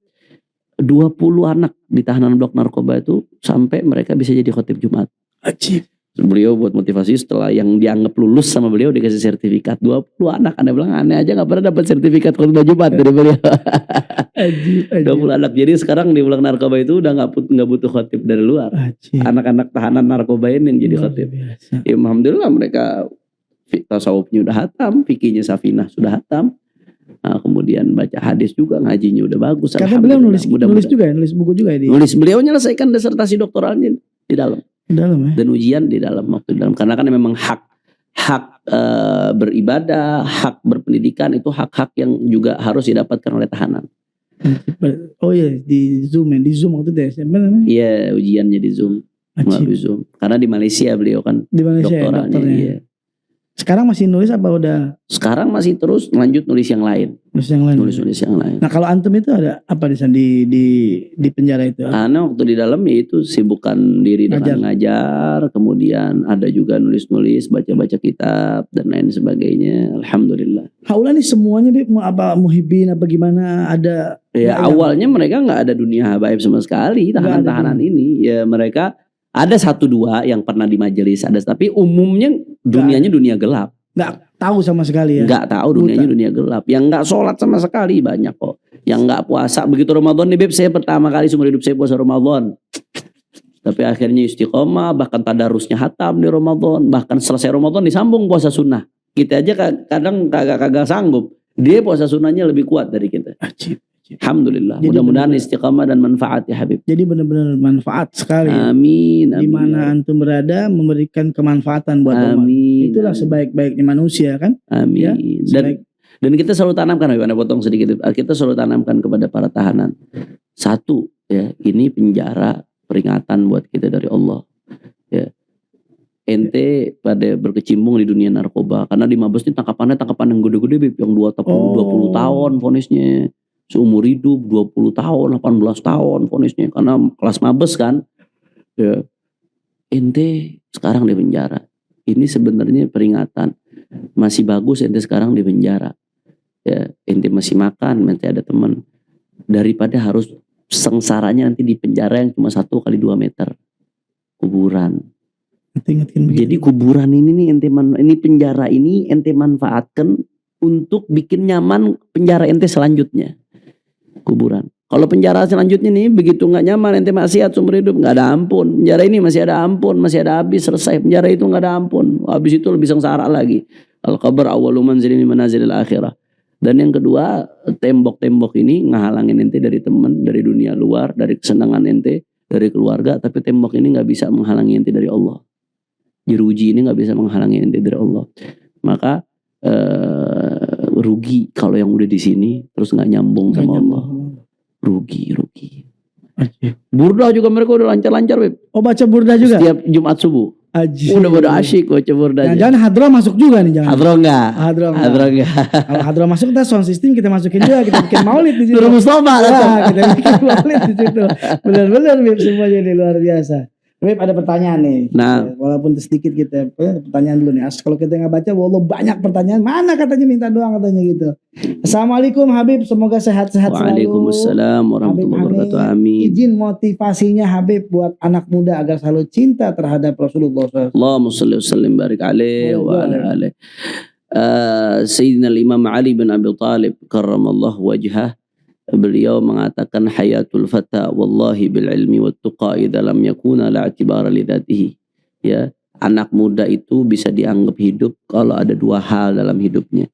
20 anak di tahanan blok narkoba itu sampai mereka bisa jadi khotib Jumat. Ajib. Beliau buat motivasi setelah yang dianggap lulus sama beliau dikasih sertifikat 20 anak. Anda bilang aneh aja nggak pernah dapat sertifikat khotbah Jumat dari beliau. Ajib. 20 anak. Jadi sekarang di blok narkoba itu udah nggak butuh khotib dari luar. Ajib. Anak-anak tahanan narkoba ini yang jadi khotib. Ya, alhamdulillah mereka tasawufnya udah hatam, fikihnya Safinah sudah hatam. Nah, kemudian baca hadis juga, ngajinya udah bagus. Karena beliau nulis juga ya, nulis buku juga ya. Nulis, beliau menyelesaikan disertasi doktoralnya di dalam. Ya? Dan ujian di dalam waktu di dalam, karena kan memang hak beribadah, hak berpendidikan itu hak-hak yang juga harus didapatkan oleh tahanan. Oh iya, di Zoom waktu itu ya. Iya, ujiannya di Zoom. Melalui Zoom. Karena di Malaysia beliau kan di Malaysia doktoralnya. Iya. Sekarang masih nulis apa udah? Sekarang masih terus lanjut nulis yang lain. Nulis yang lain. Nah, kalau antum itu ada apa di penjara itu? Karena waktu di dalam ya itu sibukkan diri dengan ngajar, kemudian ada juga nulis-nulis, baca-baca kitab dan lain sebagainya. Alhamdulillah. Haula nih semuanya apa muhibin apa gimana ada? Ya awalnya mereka nggak ada dunia habaib sama sekali, tahanan-tahanan ini. Ya mereka ada 1-2 yang pernah di majelis, ada, tapi umumnya dunianya dunia gelap. Nggak tahu sama sekali ya. Nggak tahu dunianya dunia gelap. Yang nggak sholat sama sekali banyak kok. Yang nggak puasa. Begitu Ramadan nih, Beb, saya pertama kali seumur hidup saya puasa Ramadan. Tapi akhirnya istiqomah, bahkan tadarusnya hatam di Ramadan. Bahkan selesai Ramadan disambung puasa sunnah. Kita aja kadang kagak sanggup. Dia puasa sunnahnya lebih kuat dari kita. Alhamdulillah. Mudah-mudahan istiqamah dan manfaat ya Habib. Jadi benar-benar manfaat sekali. Amin. Di mana antum berada memberikan kemanfaatan buat umat. Itulah sebaik-baiknya manusia kan. Amin. Ya, dan kita selalu tanamkan, Habib, Anda potong sedikit. Kita selalu tanamkan kepada para tahanan. Satu, ya, ini penjara peringatan buat kita dari Allah. Ya. Ente pada berkecimpung di dunia narkoba, karena di Mabes ini tangkapan yang gede-gede, Bib, yang 20 tahun vonisnya. Seumur hidup 20 tahun, 18 tahun vonisnya, karena kelas Mabes kan. Ya. Ente sekarang di penjara. Ini sebenarnya peringatan. Masih bagus ente sekarang di penjara. Ya, ente masih makan, nanti ada teman. Daripada harus sengsaranya nanti di penjara yang cuma 1 kali 2 meter. Kuburan. Jadi kuburan ini nih ini penjara ini ente manfaatkan untuk bikin nyaman penjara ente selanjutnya. Kuburan. Kalau penjara selanjutnya nih begitu nggak nyaman ente maksiat seumur hidup, nggak ada ampun. Penjara ini masih ada ampun, masih ada habis, selesai. Penjara itu nggak ada ampun. Habis itu lebih sengsara lagi. Al-qabr awwalu manzilin min manazilil akhirah. Dan yang kedua, tembok-tembok ini ngehalangin ente dari teman, dari dunia luar, dari kesenangan ente, dari keluarga, tapi tembok ini nggak bisa menghalangi ente dari Allah. Jeruji ini nggak bisa menghalangi ente dari Allah. Maka rugi kalau yang udah di sini terus nggak nyambung sama Allah. Rugi. Burdah juga mereka udah lancar-lancar, Beb. Oh, baca burdah juga? Setiap Jumat subuh. Udah pada asyik baca burdah. Jangan hadroh masuk juga nih, jangan. Hadroh enggak. Kalau hadroh masuk, kita sound system kita masukin juga, kita bikin maulid di situ. Nur Mustafa kita bikin maulid di situ. Benar-benar, Beb, semuanya ini luar biasa. Beb, ada pertanyaan nih. Nah, walaupun sedikit kita pertanyaan dulu nih. Kalau kita nggak baca, wallah banyak pertanyaan. Mana katanya minta doa katanya gitu. Assalamualaikum Habib, semoga sehat-sehat selalu. Waalaikumsalam warahmatullahi wabarakatuh. Amin. Izin motivasinya Habib buat anak muda agar selalu cinta terhadap Rasulullah SAW. Allahumma shalli wa sallim barik alaihi wa ala alihi. Sayyidina Imam Ali bin Abi Thalib karramallahu wajhah, beliau mengatakan hayatul fata wallahi bil ilmi wat tuqa idza lam yakuna la i'tibara li dzatihi. Ya, anak muda itu bisa dianggap hidup kalau ada 2 hal dalam hidupnya.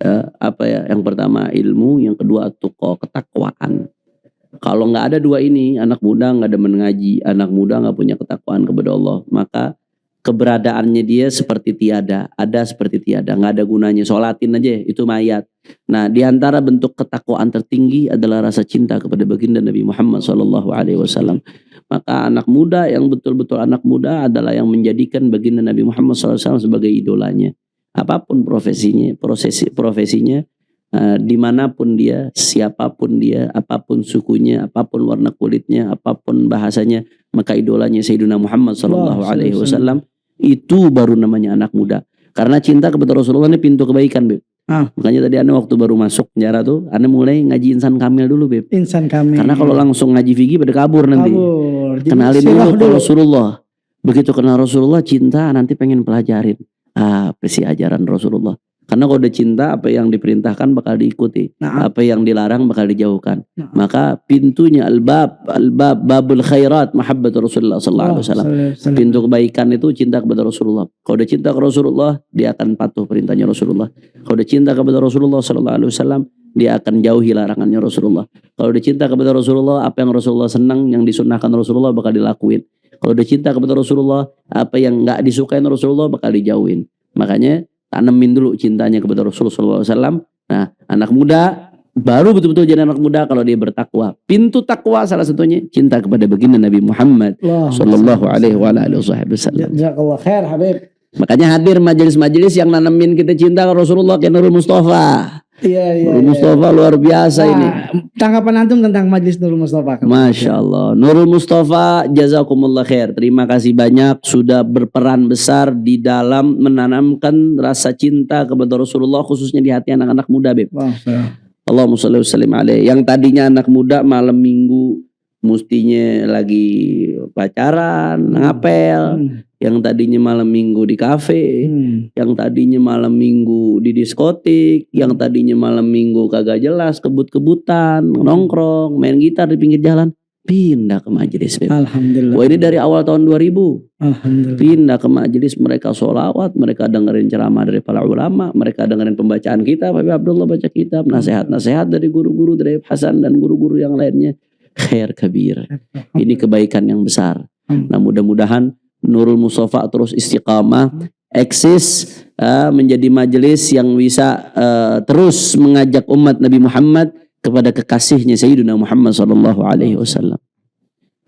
Yang pertama ilmu, yang kedua tuqa, ketakwaan. Kalau nggak ada 2 ini, anak muda nggak ada mengaji, anak muda nggak punya ketakwaan kepada Allah, maka keberadaannya dia seperti tiada, ada seperti tiada, nggak ada gunanya. Sholatin aja itu mayat. Nah, diantara bentuk ketakwaan tertinggi adalah rasa cinta kepada baginda Nabi Muhammad SAW. Maka anak muda yang betul-betul anak muda adalah yang menjadikan baginda Nabi Muhammad SAW sebagai idolanya. Apapun profesinya, dimanapun dia, siapapun dia, apapun sukunya, apapun warna kulitnya, apapun bahasanya, maka idolanya Sayyidina Muhammad SAW. Itu baru namanya anak muda. Karena cinta kepada Rasulullah ini pintu kebaikan, Beb. Makanya tadi Anda waktu baru masuk penjara tuh, Anda mulai ngaji insan kamil dulu, Beb. Insan kamil. Karena kalau langsung ngaji fikih pada kabur nanti. Kenalin dulu ke Rasulullah. Begitu kenal Rasulullah, cinta nanti pengen pelajarin. Apresi ajaran Rasulullah. Karena kalau udah cinta, apa yang diperintahkan bakal diikuti, apa yang dilarang bakal dijauhkan. Maka pintunya babul khairat mahabbat Rasulullah sallallahu alaihi wasallam. Pintu kebaikan itu cinta kepada Rasulullah. Kalau udah cinta ke Rasulullah, dia akan patuh perintahnya Rasulullah. Kalau udah cinta kepada Rasulullah sallallahu alaihi wasallam, dia akan jauhi larangannya Rasulullah. Kalau udah cinta kepada Rasulullah, apa yang Rasulullah senang, yang disunahkan Rasulullah bakal dilakuin. Kalau udah cinta kepada Rasulullah, apa yang nggak disukain Rasulullah bakal dijauhin. Makanya tanemin dulu cintanya kepada Rasulullah SAW. Nah, anak muda baru betul-betul jadi anak muda kalau dia bertakwa. Pintu takwa salah satunya cinta kepada baginda Nabi Muhammad sallallahu alaihi wasallam. Jazakallah khair, Habib. Makanya hadir majelis-majelis yang nanemin kita cinta ke Rasulullah kayak Nurul Mustafa. Nurul Mustafa luar biasa ini. Tanggapan antum tentang majelis Nurul Mustafa? Masya Allah. Nurul Mustafa, jazakumullah khair. Terima kasih banyak sudah berperan besar di dalam menanamkan rasa cinta kepada Rasulullah khususnya di hati anak-anak muda, Beb. Allahumma sholli wa sallim alaihi. Yang tadinya anak muda malam minggu mestinya lagi pacaran, ngapel. Yang tadinya malam minggu di kafe, yang tadinya malam minggu di diskotik, yang tadinya malam minggu kagak jelas, kebut-kebutan, nongkrong, main gitar di pinggir jalan. pindah ke majelis. Alhamdulillah. Wah, ini dari awal tahun 2000. Alhamdulillah. Pindah ke majelis, mereka sholawat, mereka dengerin ceramah dari para ulama, mereka dengerin pembacaan kitab, Habib Abdullah baca kitab, nasihat-nasihat dari guru-guru, dari Hasan dan guru-guru yang lainnya. Khair kabir. Ini kebaikan yang besar. Nah, mudah-mudahan Nurul Mustafa terus istiqamah, eksis, menjadi majelis yang bisa terus mengajak umat Nabi Muhammad kepada kekasihnya Sayyidina Muhammad SAW.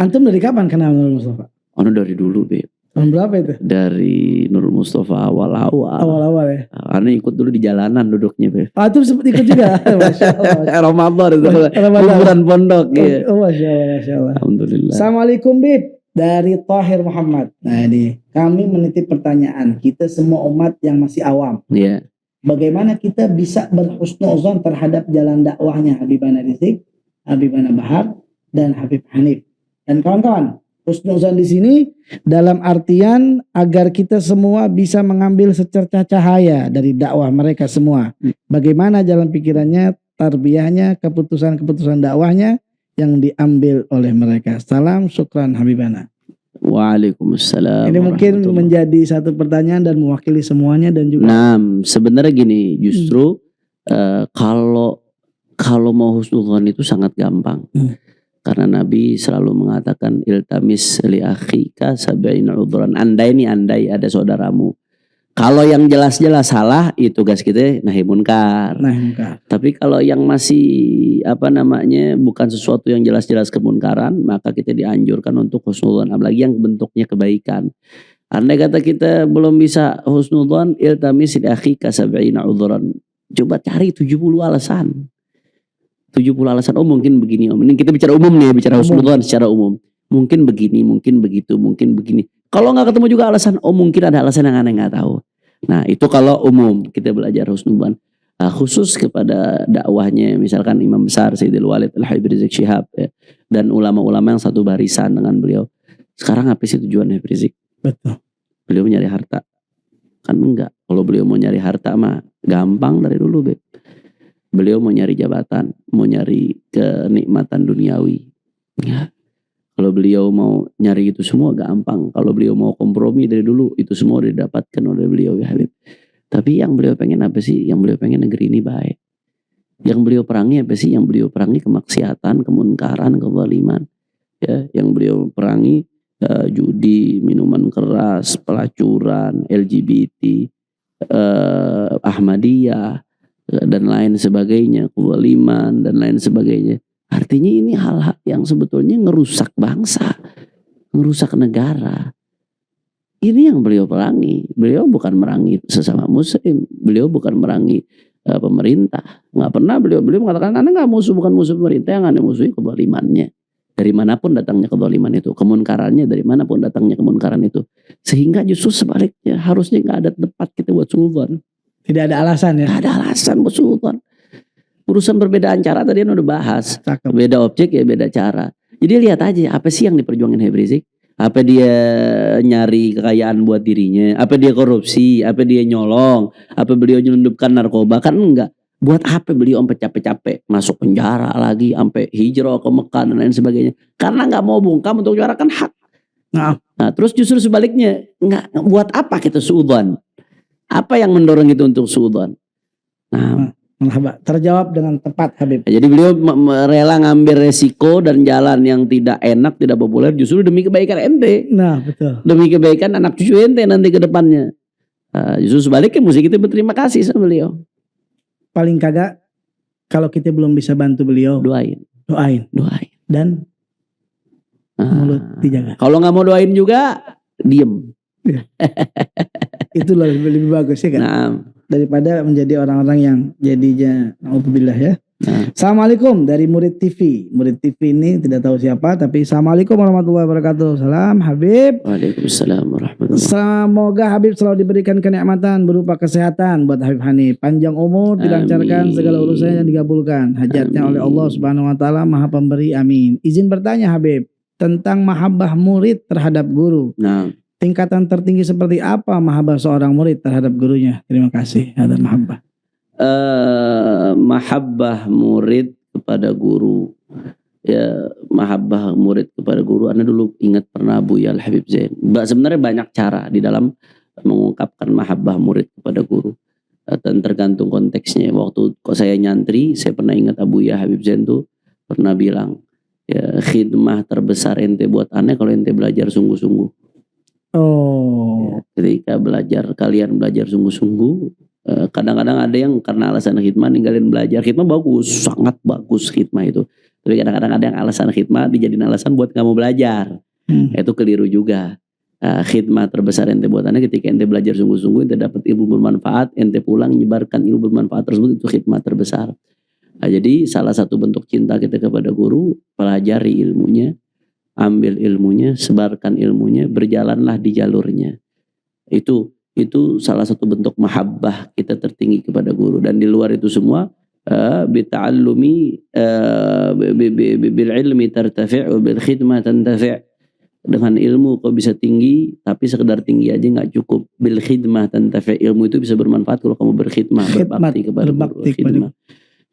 Antum dari kapan kenal Nurul Mustafa? Dari dulu, Beb. Tahun berapa itu? Dari Nurul Mustafa awal-awal. Awal-awal ya? Karena ikut dulu di jalanan duduknya, Beb. Antum sempat ikut juga? Masya Allah. Ramadan itu. Kuburan pondok. Ya. Masya Allah, Masya Allah. Alhamdulillah. Assalamualaikum, Bib. Dari Tahir Muhammad. Nah ini, kami menitip pertanyaan. Kita semua umat yang masih awam. Iya. Bagaimana kita bisa berhusnuzon terhadap jalan dakwahnya Habibana Rizieq, Habibana Bahar, dan Habib Hanif dan kawan-kawan. Husnuzon di sini dalam artian agar kita semua bisa mengambil secercah cahaya dari dakwah mereka semua. Bagaimana jalan pikirannya, tarbiyahnya, keputusan-keputusan dakwahnya yang diambil oleh mereka. Salam, syukran Habibana. Waalaikumsalam. Ini mungkin menjadi satu pertanyaan dan mewakili semuanya dan juga. Nah, sebenarnya gini, justru kalau mau husnuzon itu sangat gampang. Karena Nabi selalu mengatakan iltamis li akhika sab'ina udhran. Andai ada saudaramu. Kalau yang jelas-jelas salah itu tugas kita nahi munkar. Tapi kalau yang masih bukan sesuatu yang jelas-jelas kemunkaran, maka kita dianjurkan untuk husnudzon, apalagi yang bentuknya kebaikan. Andai kata kita belum bisa husnudzon, iltamis li akhika sab'ina udhran. Coba cari 70 alasan. 70 alasan, mungkin begini. Ini kita bicara umum nih, bicara husnudzon secara umum. Mungkin begini, mungkin begitu, mungkin begini. Kalau nggak ketemu juga alasan, mungkin ada alasan yang aneh nggak tahu. Nah itu kalau umum kita belajar husnudzon. Nah, khusus kepada dakwahnya, misalkan Imam Besar Sayyidil Walid Al-Habib Rizik Syihab ya, dan ulama-ulama yang satu barisan dengan beliau. Sekarang apa sih tujuan Habib Rizik? Betul. Beliau nyari harta? Kan enggak. Kalau beliau mau nyari harta mah gampang dari dulu, Beb. Beliau mau nyari jabatan, mau nyari kenikmatan duniawi. Ya. Kalau beliau mau nyari itu semua gampang. Kalau beliau mau kompromi dari dulu, itu semua didapatkan oleh beliau ya Habib. Tapi yang beliau pengen apa sih? Yang beliau pengen negeri ini baik. Yang beliau perangi apa sih? Yang beliau perangi kemaksiatan, kemunkaran, kezaliman. Ya, yang beliau perangi judi, minuman keras, pelacuran, LGBT, Ahmadiyah, dan lain sebagainya, kezaliman dan lain sebagainya. Artinya ini hal-hal yang sebetulnya ngerusak bangsa, ngerusak negara. Ini yang beliau perangi. Beliau bukan merangi sesama muslim. Beliau bukan merangi pemerintah. Nggak pernah beliau mengatakan, Anda nggak bukan musuh pemerintah, yang Anda musuhi kezalimannya. Dari manapun datangnya kezaliman itu, kemunkarannya dari manapun datangnya kemunkaran itu. Sehingga justru sebaliknya, harusnya nggak ada tempat kita buat suudzon. Tidak ada alasan ya? Nggak ada alasan buat suudzon. Urusan perbedaan cara tadi udah bahas. Beda objek ya beda cara. Jadi lihat aja apa sih yang diperjuangin Habib Rizik. Apa dia nyari kekayaan buat dirinya. Apa dia korupsi. Apa dia nyolong. Apa beliau nyelundupkan narkoba. Kan enggak. Buat apa beliau sampai capek-capek masuk penjara lagi. Sampai hijrah ke Mekah dan lain sebagainya. Karena gak mau bungkam untuk juarakan hak. Nah terus justru sebaliknya. Enggak, buat apa kita suudzon. Apa yang mendorong itu untuk suudzon. Terjawab dengan tepat Habib. Jadi beliau rela ngambil resiko dan jalan yang tidak enak, tidak populer justru demi kebaikan ente. Nah betul. Demi kebaikan anak cucu ente nanti ke depannya. Justru sebaliknya mesti kita berterima kasih sama beliau. Paling kagak kalau kita belum bisa bantu beliau, doain. Dan mulut dijaga. Kalau nggak mau doain juga diem. Itu lebih bagus ya kan. Nah. Daripada menjadi orang-orang yang jadinya naudzubillah ya. Assalamualaikum dari Murid TV. Murid TV ini tidak tahu siapa, tapi Assalamualaikum warahmatullahi wabarakatuh. Salam Habib. Waalaikumsalam warahmatullahi wabarakatuh. Semoga Habib selalu diberikan kenikmatan berupa kesehatan buat Habib Hanif, panjang umur, dilancarkan segala urusannya yang digabulkan, hajatnya oleh Allah Subhanahu wa taala Maha Pemberi. Amin. Izin bertanya Habib tentang mahabbah murid terhadap guru. Tingkatan tertinggi seperti apa mahabbah seorang murid terhadap gurunya? Terima kasih. Ada mahabbah murid kepada guru ya mahabbah murid kepada guru. Ana dulu ingat pernah Buya Al Habib Zain. Sebenarnya banyak cara di dalam mengungkapkan mahabbah murid kepada guru. Dan tergantung konteksnya. Waktu saya nyantri, saya pernah ingat Buya Habib Zain tuh pernah bilang, ya khidmah terbesar ente buat ana kalau ente belajar sungguh-sungguh. Oh. Ya, ketika kalian belajar sungguh-sungguh, kadang-kadang ada yang karena alasan khidmah ninggalin belajar. Khidmah bagus, sangat bagus khidmah itu. Tapi kadang-kadang ada yang alasan khidmah dijadiin alasan buat kamu belajar. Itu keliru juga. Khidmah terbesar ente buat anda ketika ente belajar sungguh-sungguh, ente dapat ilmu bermanfaat, ente pulang menyebarkan ilmu bermanfaat tersebut, itu khidmah terbesar. Jadi salah satu bentuk cinta kita kepada guru, pelajari ilmunya, ambil ilmunya, sebarkan ilmunya, berjalanlah di jalurnya. Itu salah satu bentuk mahabbah kita tertinggi kepada guru. Dan di luar itu semua, bita'allumi bil ilmi tartafi' wa bil khidmah tantafi'. Dengan ilmu kau bisa tinggi, tapi sekedar tinggi aja nggak cukup. Bil khidmah tantafi', ilmu itu bisa bermanfaat kalau kamu berkhidmah, berbakti kepada guru.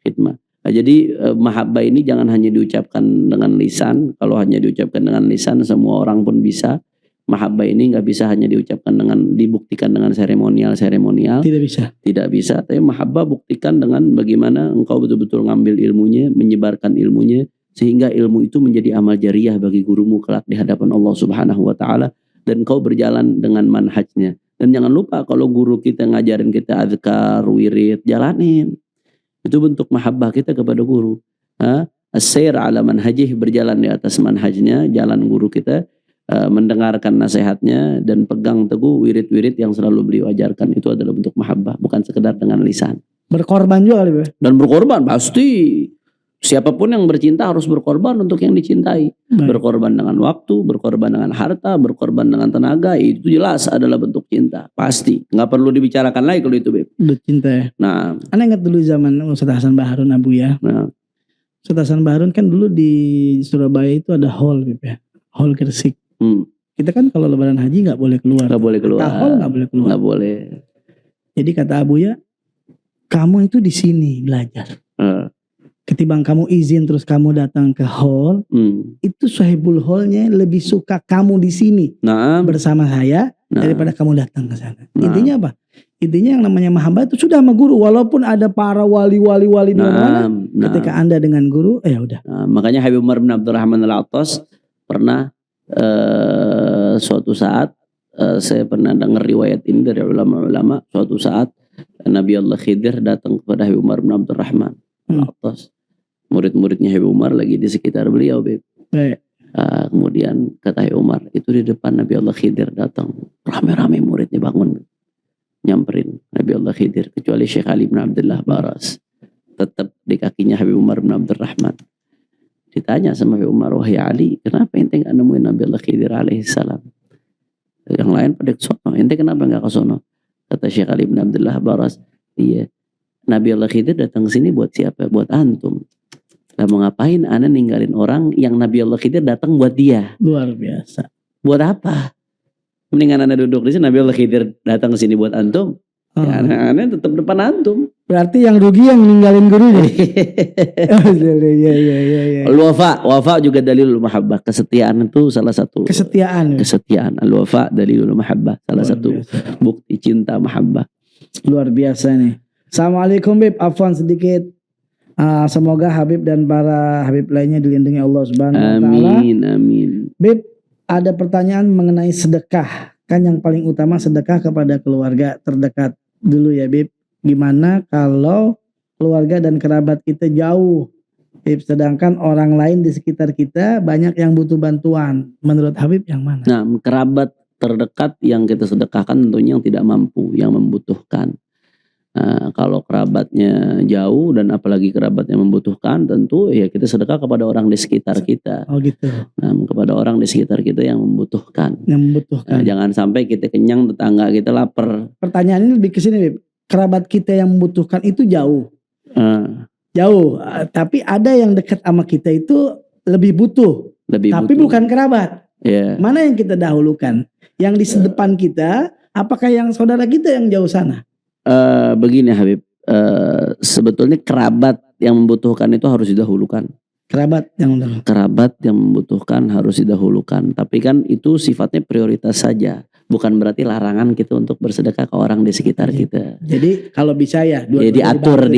Khidmah. Nah, jadi mahabbah ini jangan hanya diucapkan dengan lisan. Kalau hanya diucapkan dengan lisan, semua orang pun bisa. Mahabbah ini nggak bisa hanya dibuktikan dengan seremonial. Tidak bisa. Tapi mahabbah buktikan dengan bagaimana engkau betul-betul ngambil ilmunya, menyebarkan ilmunya, sehingga ilmu itu menjadi amal jariah bagi gurumu kelak di hadapan Allah Subhanahu wa taala, dan kau berjalan dengan manhajnya. Dan jangan lupa kalau guru kita ngajarin kita azkar, wirid, jalanin. Itu bentuk mahabbah kita kepada guru. As-sayr ala manhajih, berjalan di atas manhajnya, jalan guru kita, mendengarkan nasihatnya dan pegang teguh wirid-wirid yang selalu beliau ajarkan. Itu adalah bentuk mahabbah, bukan sekedar dengan lisan. Berkorban juga kali, dan berkorban pasti. Siapapun yang bercinta harus berkorban untuk yang dicintai. Baik. Berkorban dengan waktu, berkorban dengan harta, berkorban dengan tenaga, itu jelas adalah bentuk cinta. Pasti. Nggak perlu dibicarakan lagi kalau itu, Beb. Udah cinta ya. Nah. Anda ingat dulu zaman Ustaz Hasan Baharun Abuya. Nah. Ustaz Hasan Baharun kan dulu di Surabaya itu ada hall, Beb ya. Hall Gresik. Kita kan kalau lebaran haji nggak boleh keluar. Nggak boleh keluar. Hall nggak boleh keluar. Nggak boleh. Jadi kata Abuya, kamu itu di sini belajar. Ketimbang kamu izin terus kamu datang ke hall, itu sahibul hallnya lebih suka kamu di sini bersama saya daripada kamu datang ke sana. Intinya apa? Intinya yang namanya mahabbah itu sudah sama guru, walaupun ada para wali-wali di mana-mana. Ketika Anda dengan guru, ya udah. Makanya Habib Umar bin Abdurrahman Al-Attas pernah suatu saat, saya pernah dengar riwayat ini dari ulama-ulama. Suatu saat Nabi Allah Khidir datang kepada Habib Umar bin Abdurrahman Al-Attas. Murid-muridnya Habib Umar lagi di sekitar beliau, Beb. Kemudian kata Habib Umar, itu di depan Nabi Allah Khidir datang. Rame-rame muridnya bangun. Nyamperin Nabi Allah Khidir. Kecuali Syekh Ali bin Abdullah Baras. Tetap di kakinya Habib Umar bin Abdurrahman. Ditanya sama Habib Umar, wahai Ali, kenapa ente gak nemuin Nabi Allah Khidir alaihissalam? Yang lain pada kesono, ente kenapa gak kesono? Kata Syekh Ali bin Abdullah Baras, iya, Nabi Allah Khidir datang ke sini buat siapa? Buat antum. Lah mau ngapain ana ninggalin orang yang Nabi Allah Khidir datang buat dia? Luar biasa. Buat apa? Mendingan ana duduk di sini, Nabi Allah Khidir datang ke sini buat antum. Ya, ana tetap depan antum. Berarti yang rugi yang ninggalin gurunya. Iya. Al-wafa juga dalilul mahabbah. Kesetiaan itu salah satu. Kesetiaan. Al-wafa dalilul mahabbah. Salah satu bukti cinta mahabbah. Luar biasa nih. Assalamualaikum, Beb. Afwan sedikit. Semoga Habib dan para Habib lainnya dilindungi Allah Subhanahu wa taala. Amin. Beb, ada pertanyaan mengenai sedekah. Kan yang paling utama sedekah kepada keluarga terdekat dulu ya, Beb. Gimana kalau keluarga dan kerabat kita jauh, Beb, sedangkan orang lain di sekitar kita banyak yang butuh bantuan. Menurut Habib yang mana? Nah, kerabat terdekat yang kita sedekahkan tentunya yang tidak mampu, yang membutuhkan. Kalau kerabatnya jauh dan apalagi kerabat yang membutuhkan, tentu ya kita sedekah kepada orang di sekitar kita. Oh gitu. Nah, kepada orang di sekitar kita yang membutuhkan. Jangan sampai kita kenyang, tetangga kita lapar. Pertanyaan ini lebih ke sini, Beb. Kerabat kita yang membutuhkan itu jauh. Jauh, tapi ada yang dekat sama kita itu lebih butuh. Tapi bukan kerabat. Yeah. Mana yang kita dahulukan? Yang di sedepan kita, apakah yang saudara kita yang jauh sana? Begini Habib, sebetulnya kerabat yang membutuhkan itu harus didahulukan. Kerabat yang membutuhkan harus didahulukan. Tapi kan itu sifatnya prioritas saja. Bukan berarti larangan kita untuk bersedekah ke orang di sekitar kita. Jadi kalau bisa ya diatur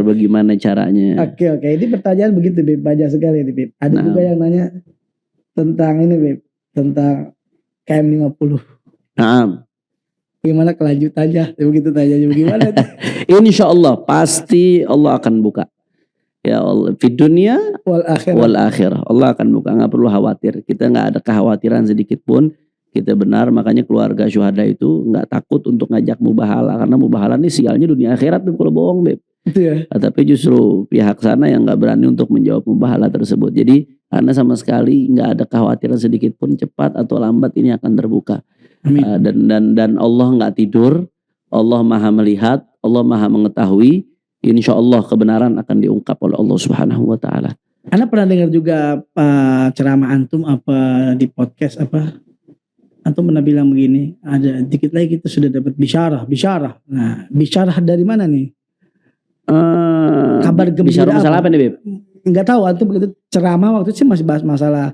bagaimana caranya. Oke. Ini pertanyaan begitu Bib, banyak sekali nih Bib. Ada juga yang nanya tentang ini Bib, tentang KM50. Nah, gimana kelanjutannya? Begitu tanyanya bagaimana? Insya Allah pasti Allah akan buka. Ya Allah, di dunia wal akhirah Allah akan buka, nggak perlu khawatir. Kita nggak ada kekhawatiran sedikit pun. Kita benar, makanya keluarga syuhada itu nggak takut untuk ngajak mubahalah, karena mubahalah ini sialnya dunia akhirat Beb, kalau bohong Beb. Ya. Tapi justru pihak sana yang nggak berani untuk menjawab mubahalah tersebut. Jadi karena sama sekali nggak ada kekhawatiran sedikit pun, cepat atau lambat ini akan terbuka. Dan Allah nggak tidur, Allah maha melihat, Allah maha mengetahui. Insya Allah kebenaran akan diungkap oleh Allah Subhanahu Wa Taala. Anda pernah dengar juga ceramah antum apa di podcast apa? Antum pernah bilang begini, ada dikit lagi kita sudah dapat bisyarah. Nah, bisyarah dari mana nih? Kabar gembira masalah apa nih Beb? Enggak tahu, antum begitu ceramah waktu itu masih bahas masalah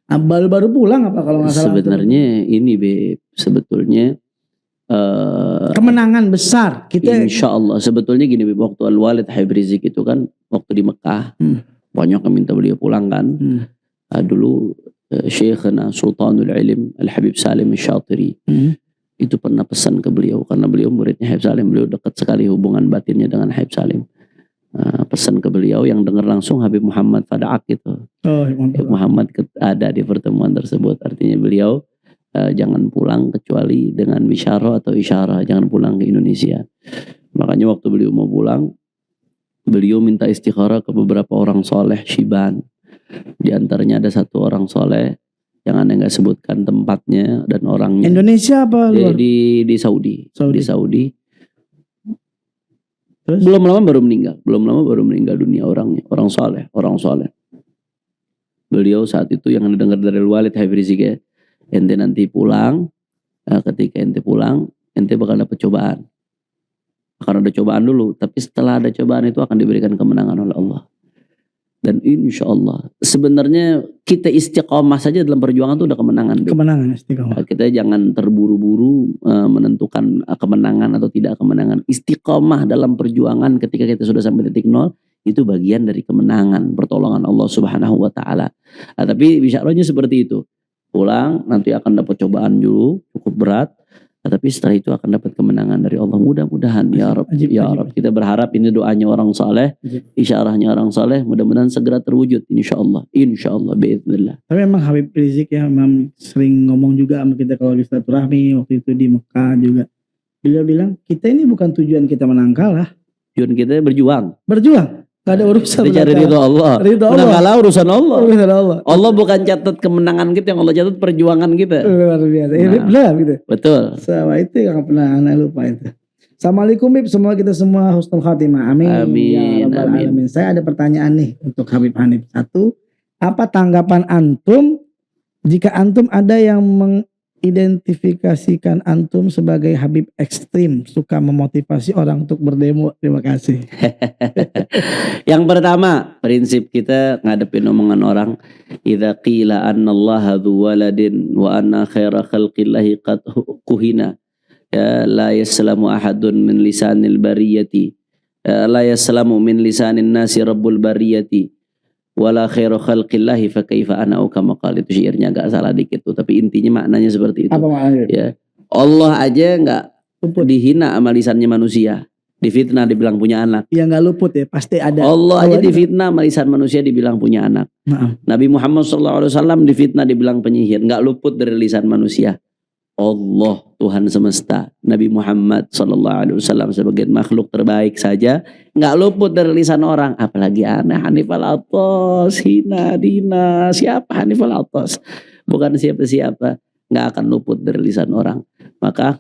baru-baru pulang apa kalau nggak salah. Sebenarnya ini Beb, sebetulnya kemenangan besar kita. Insya Allah sebetulnya gini Beb, waktu Al-Walid Habib Rizik itu kan waktu di Mekah banyak yang minta beliau pulang kan. Dulu Syekhna Sultanul Ilm Al-Habib Salim Al-Syatiri itu pernah pesan ke beliau, karena beliau muridnya Habib Salim, beliau dekat sekali hubungan batinnya dengan Habib Salim. Pesan ke beliau yang dengar langsung Habib Muhammad Fada'ak itu. Habib Muhammad ada di pertemuan tersebut. Artinya beliau jangan pulang kecuali dengan bisyarah atau isyarah, jangan pulang ke Indonesia. Makanya waktu beliau mau pulang, beliau minta istikharah ke beberapa orang soleh Syiban. Di antaranya ada satu orang soleh yang Anda nggak sebutkan tempatnya dan orangnya. Indonesia apa luar? Di Saudi. Di Saudi. Terus? Belum lama baru meninggal dunia orangnya, orang soleh. Beliau saat itu yang dengar dari Walid Habib Rizik ya, ente nanti pulang, ketika ente pulang, ente bakal dapat cobaan. Karena ada cobaan dulu, tapi setelah ada cobaan itu akan diberikan kemenangan oleh Allah. Dan insya Allah sebenarnya kita istiqomah saja dalam perjuangan itu udah kemenangan. Kemenangan istiqomah. Kita jangan terburu-buru menentukan kemenangan atau tidak kemenangan. Istiqomah dalam perjuangan ketika kita sudah sampai titik nol itu bagian dari kemenangan, pertolongan Allah Subhanahu Wa Taala. Tapi bisyarahnya seperti itu. Pulang nanti akan dapat cobaan dulu cukup berat. Tapi setelah itu akan dapat kemenangan dari Allah. Mudah-mudahan ya Rabb. Ya Rabb. Kita berharap ini doanya orang saleh, isyarahnya orang saleh, mudah-mudahan segera terwujud insyaallah. Insyaallah biiznillah. Tapi memang Habib Rizik ya memang sering ngomong juga sama kita kalau di silaturahmi waktu itu di Mekah juga. Beliau bilang, kita ini bukan tujuan kita menang kalah. Tujuan kita berjuang. Gak ada urusan. Kita cari ridho Allah. Menang kalah urusan Allah. Allah bukan catat kemenangan kita, yang Allah catat perjuangan kita. Luar biasa. Benar gitu. Betul. Sama itu yang pernah anak lupa itu. Assalamualaikum Bib, semoga kita semua husnul khatimah. Amin. Ya Rabbal Alamin. Saya ada pertanyaan nih untuk Habib Hanif. Satu, apa tanggapan antum jika antum ada yang mengidentifikasikan antum sebagai Habib ekstrim, suka memotivasi orang untuk berdemo? Terima kasih. Yang pertama, prinsip kita ngadepin omongan orang, idza qila annallaha dzu waladin wa anna khaira khalqillahi qad kuhina, ya la yaslamu ahadun min lisanil bariyati, la yaslamu min lisanin nasi rabbul bariyati wala khairu khalqillahi fa kaifa ana kama qala. Itu syairnya agak salah dikit tuh, tapi intinya maknanya seperti itu. Apa maknanya? Ya, Allah aja enggak dihina sama lisannya manusia, difitnah dibilang punya anak. Ya enggak luput ya, pasti ada. Allah aja difitnah sama lisan manusia dibilang punya anak. Nabi Muhammad SAW difitnah dibilang penyihir, enggak luput dari lisan manusia. Allah Tuhan semesta, Nabi Muhammad SAW sebagai makhluk terbaik saja nggak luput dari lisan orang, apalagi anak Hanif Al-Attas, hina dina, siapa Hanif Al-Attas, bukan siapa-siapa, nggak akan luput dari lisan orang. Maka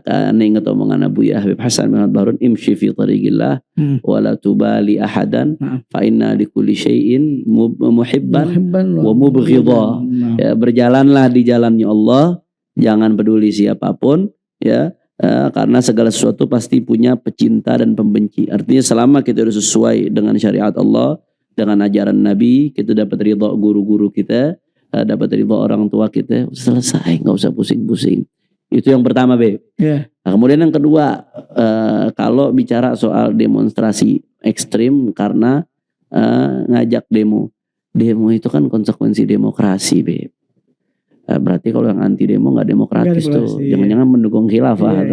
kan ingat omongan Abu Ya Habib Hasan bin Bahron, imshi fi tariqillah wa la tubali ahadan fa inna likulli syai'in muhibban wa mubghidha. Ya, berjalanlah di jalannya Allah, jangan peduli siapapun ya, karena segala sesuatu pasti punya pecinta dan pembenci. Artinya selama kita sudah sesuai dengan syariat Allah, dengan ajaran Nabi, kita dapat ridha guru-guru kita, dapat ridha orang tua kita, selesai, nggak usah pusing-pusing. Itu yang pertama, Beb. Yeah. Nah, kemudian yang kedua, kalau bicara soal demonstrasi ekstrim karena ngajak demo itu kan konsekuensi demokrasi, Beb. Berarti kalau yang anti demo nggak demokratis tuh, jangan-jangan mendukung khilafah.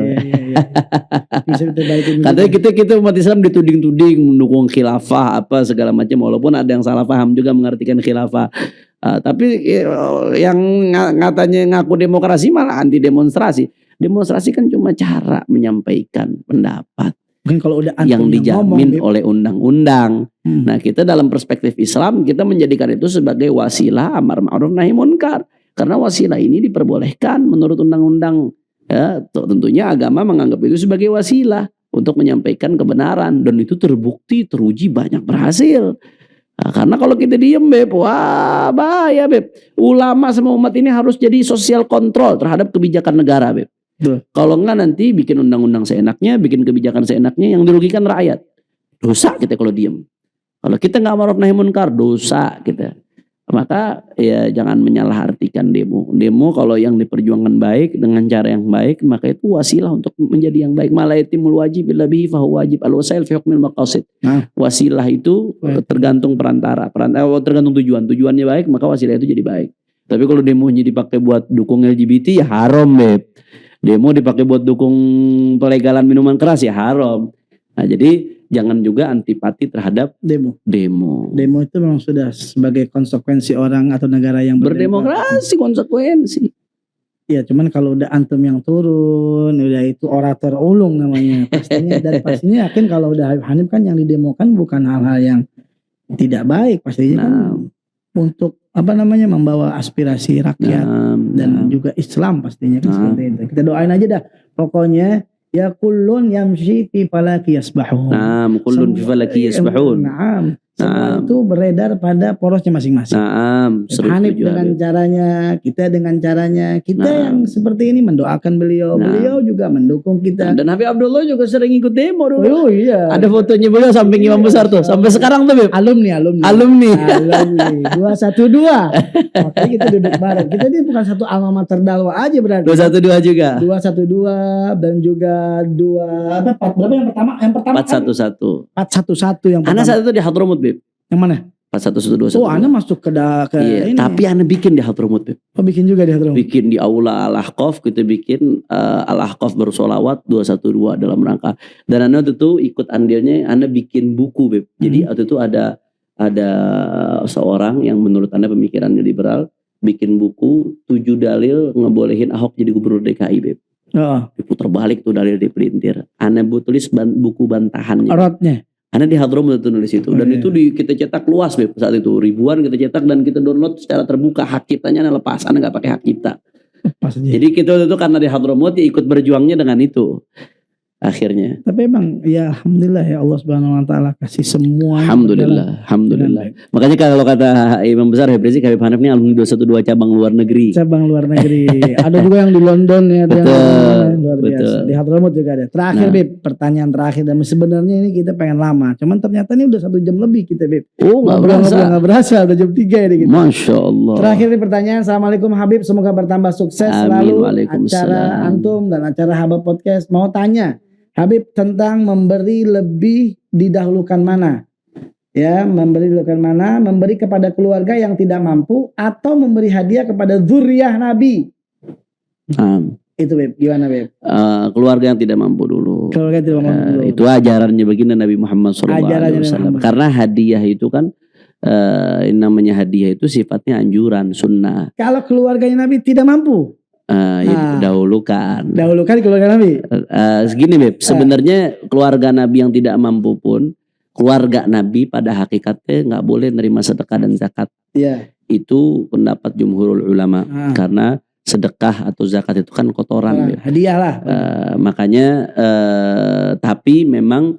Katanya kita umat Islam dituding-tuding mendukung khilafah apa segala macam, walaupun ada yang salah paham juga mengartikan khilafah. Tapi yang katanya ngaku demokrasi malah anti demonstrasi. Demonstrasi kan cuma cara menyampaikan pendapat. Mungkin kalau udah yang dijamin oleh undang-undang. Nah, kita dalam perspektif Islam kita menjadikan itu sebagai wasilah amar ma'ruf nahi munkar. Karena wasilah ini diperbolehkan menurut undang-undang. Ya, tentunya agama menganggap itu sebagai wasilah untuk menyampaikan kebenaran, dan itu terbukti, teruji banyak berhasil. Nah, karena kalau kita diem, Beb, wah bahaya, Beb. Ulama sama umat ini harus jadi social control terhadap kebijakan negara, Beb. Kalau enggak nanti bikin undang-undang seenaknya, bikin kebijakan seenaknya yang dirugikan rakyat. Dosa kita kalau diem. Kalau kita nggak ma'ruf nahi munkar, dosa kita. Maka ya jangan menyalahartikan demo. Demo kalau yang diperjuangkan baik dengan cara yang baik, maka itu wasilah untuk menjadi yang baik. Malaitimul wajib illa bihi fahuwa wajib al-wasail fi hukmil maqasid. Wasilah itu tergantung perantara, tergantung tujuan. Tujuannya baik, maka wasilah itu jadi baik. Tapi kalau demonya dipakai buat dukung LGBT ya haram, Beb. Demo dipakai buat dukung pelegalan minuman keras ya haram. Nah, jadi jangan juga antipati terhadap demo. Demo itu memang sudah sebagai konsekuensi orang atau negara yang berdemokrasi, konsekuensi. Ya, cuman kalau udah antum yang turun, udah itu orator ulung namanya. Pastinya dan pastinya yakin kalau udah Habib Hanif kan yang didemokan bukan hal-hal yang tidak baik, pastinya kan untuk membawa aspirasi rakyat dan juga Islam pastinya kan seperti itu. Kita doain aja dah. Pokoknya ya kullun yamshi fi falaki yasbahun. Kullun fi falaki yasbahun. Semua itu beredar pada porosnya masing-masing. Hanif dengan caranya, kita dengan caranya, kita yang seperti ini mendoakan beliau, beliau juga mendukung kita. Dan Habib Abdullah juga sering ikut demo dulu. Oh iya. Ada fotonya beliau samping imam besar tuh, sampai sekarang tuh, Beb. Alumni. 212. Makanya kita duduk bareng. Kita ini bukan satu alma mater dakwah aja berarti. 212 juga. 212 dan juga 4 berapa yang pertama? Yang pertama 411. 411 yang pertama. Ana saat itu di Hadramut, Beb. Yang mana? 41121. Oh, Ana masuk ke iya, ini. Tapi Ana bikin di Hadramut, Beb. Oh, bikin juga di Hadramut. Bikin di aula Al-Ahqaf, kita bikin Al-Ahqaf bersolawat 212 dalam rangka. Dan Ana waktu itu ikut andilnya, Ana bikin buku, Beb. Jadi waktu itu ada seorang yang menurut Anda pemikirannya liberal, bikin buku 7 dalil ngebolehin Ahok jadi gubernur DKI, Beb. Diputar balik tuh dalil dipelintir. Ana tulis buku bantahannya. Rotnya. Ana di Hadramut itu nulis itu. Dan itu kita cetak luas, Beb, saat itu. Ribuan kita cetak dan kita download secara terbuka. Hak ciptanya Ana lepas. Ana gak pakai hak cipta. Jadi kita itu karena di Hadramut ya ikut berjuangnya dengan itu. Akhirnya. Tapi emang ya alhamdulillah ya Allah Subhanahu wa taala kasih semua. Alhamdulillah. Makanya kalau kata Imam Besar Habib Rizik, Habib Hanif ini alumni 212 cabang luar negeri. Ada juga yang di London ya, ada yang luar biasa. Di Hadramut juga ada. Terakhir, Beb, pertanyaan terakhir, dan sebenarnya ini kita pengen lama. Cuman ternyata ini udah 1 jam lebih kita, Beb. Oh, enggak berasa udah jam 3 ini kita. Masya Allah. Terakhir nih pertanyaan. Assalamualaikum Habib, semoga bertambah sukses selalu acara antum dan acara Habab Podcast. Mau tanya Habib tentang memberi lebih didahulukan mana? Ya, memberi kepada keluarga yang tidak mampu atau memberi hadiah kepada zuriyah Nabi. Itu, Beb, gimana, Beb? Keluarga yang tidak mampu dulu. Itu ajarannya baginda Nabi Muhammad SAW. Karena hadiah itu kan namanya hadiah itu sifatnya anjuran, sunnah. Kalau keluarganya Nabi tidak mampu, dahulukan keluarga Nabi. Segini, Beb, sebenarnya keluarga Nabi yang tidak mampu pun, keluarga Nabi pada hakikatnya nggak boleh nerima sedekah dan zakat. Iya. Itu pendapat jumhurul ulama. Karena sedekah atau zakat itu kan kotoran, Beb. Hadiah lah. Makanya tapi memang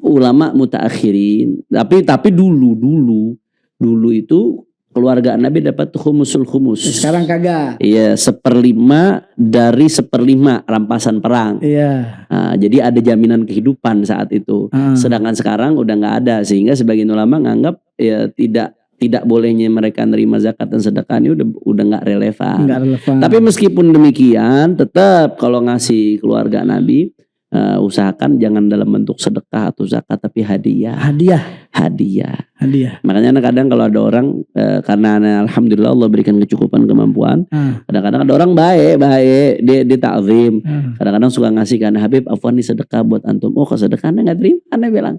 ulama mutaakhirin, tapi dulu itu keluarga Nabi dapat khumusul khumus. Sekarang kagak. Iya, 1/5 dari 1/5 rampasan perang. Iya. Nah, jadi ada jaminan kehidupan saat itu. Sedangkan sekarang udah nggak ada, sehingga sebagian ulama nganggap ya tidak bolehnya mereka nerima zakat dan sedekah ini udah nggak relevan. Tapi meskipun demikian, tetap kalau ngasih keluarga Nabi, usahakan jangan dalam bentuk sedekah atau zakat, tapi hadiah. Makanya kadang kalau ada orang, karena alhamdulillah Allah berikan kecukupan kemampuan, kadang-kadang ada orang baik dia ta'zim, kadang-kadang suka ngasih, karena Habib afwan nih sedekah buat antum. Oh, kok sedekah Anda nggak terima? Anda bilang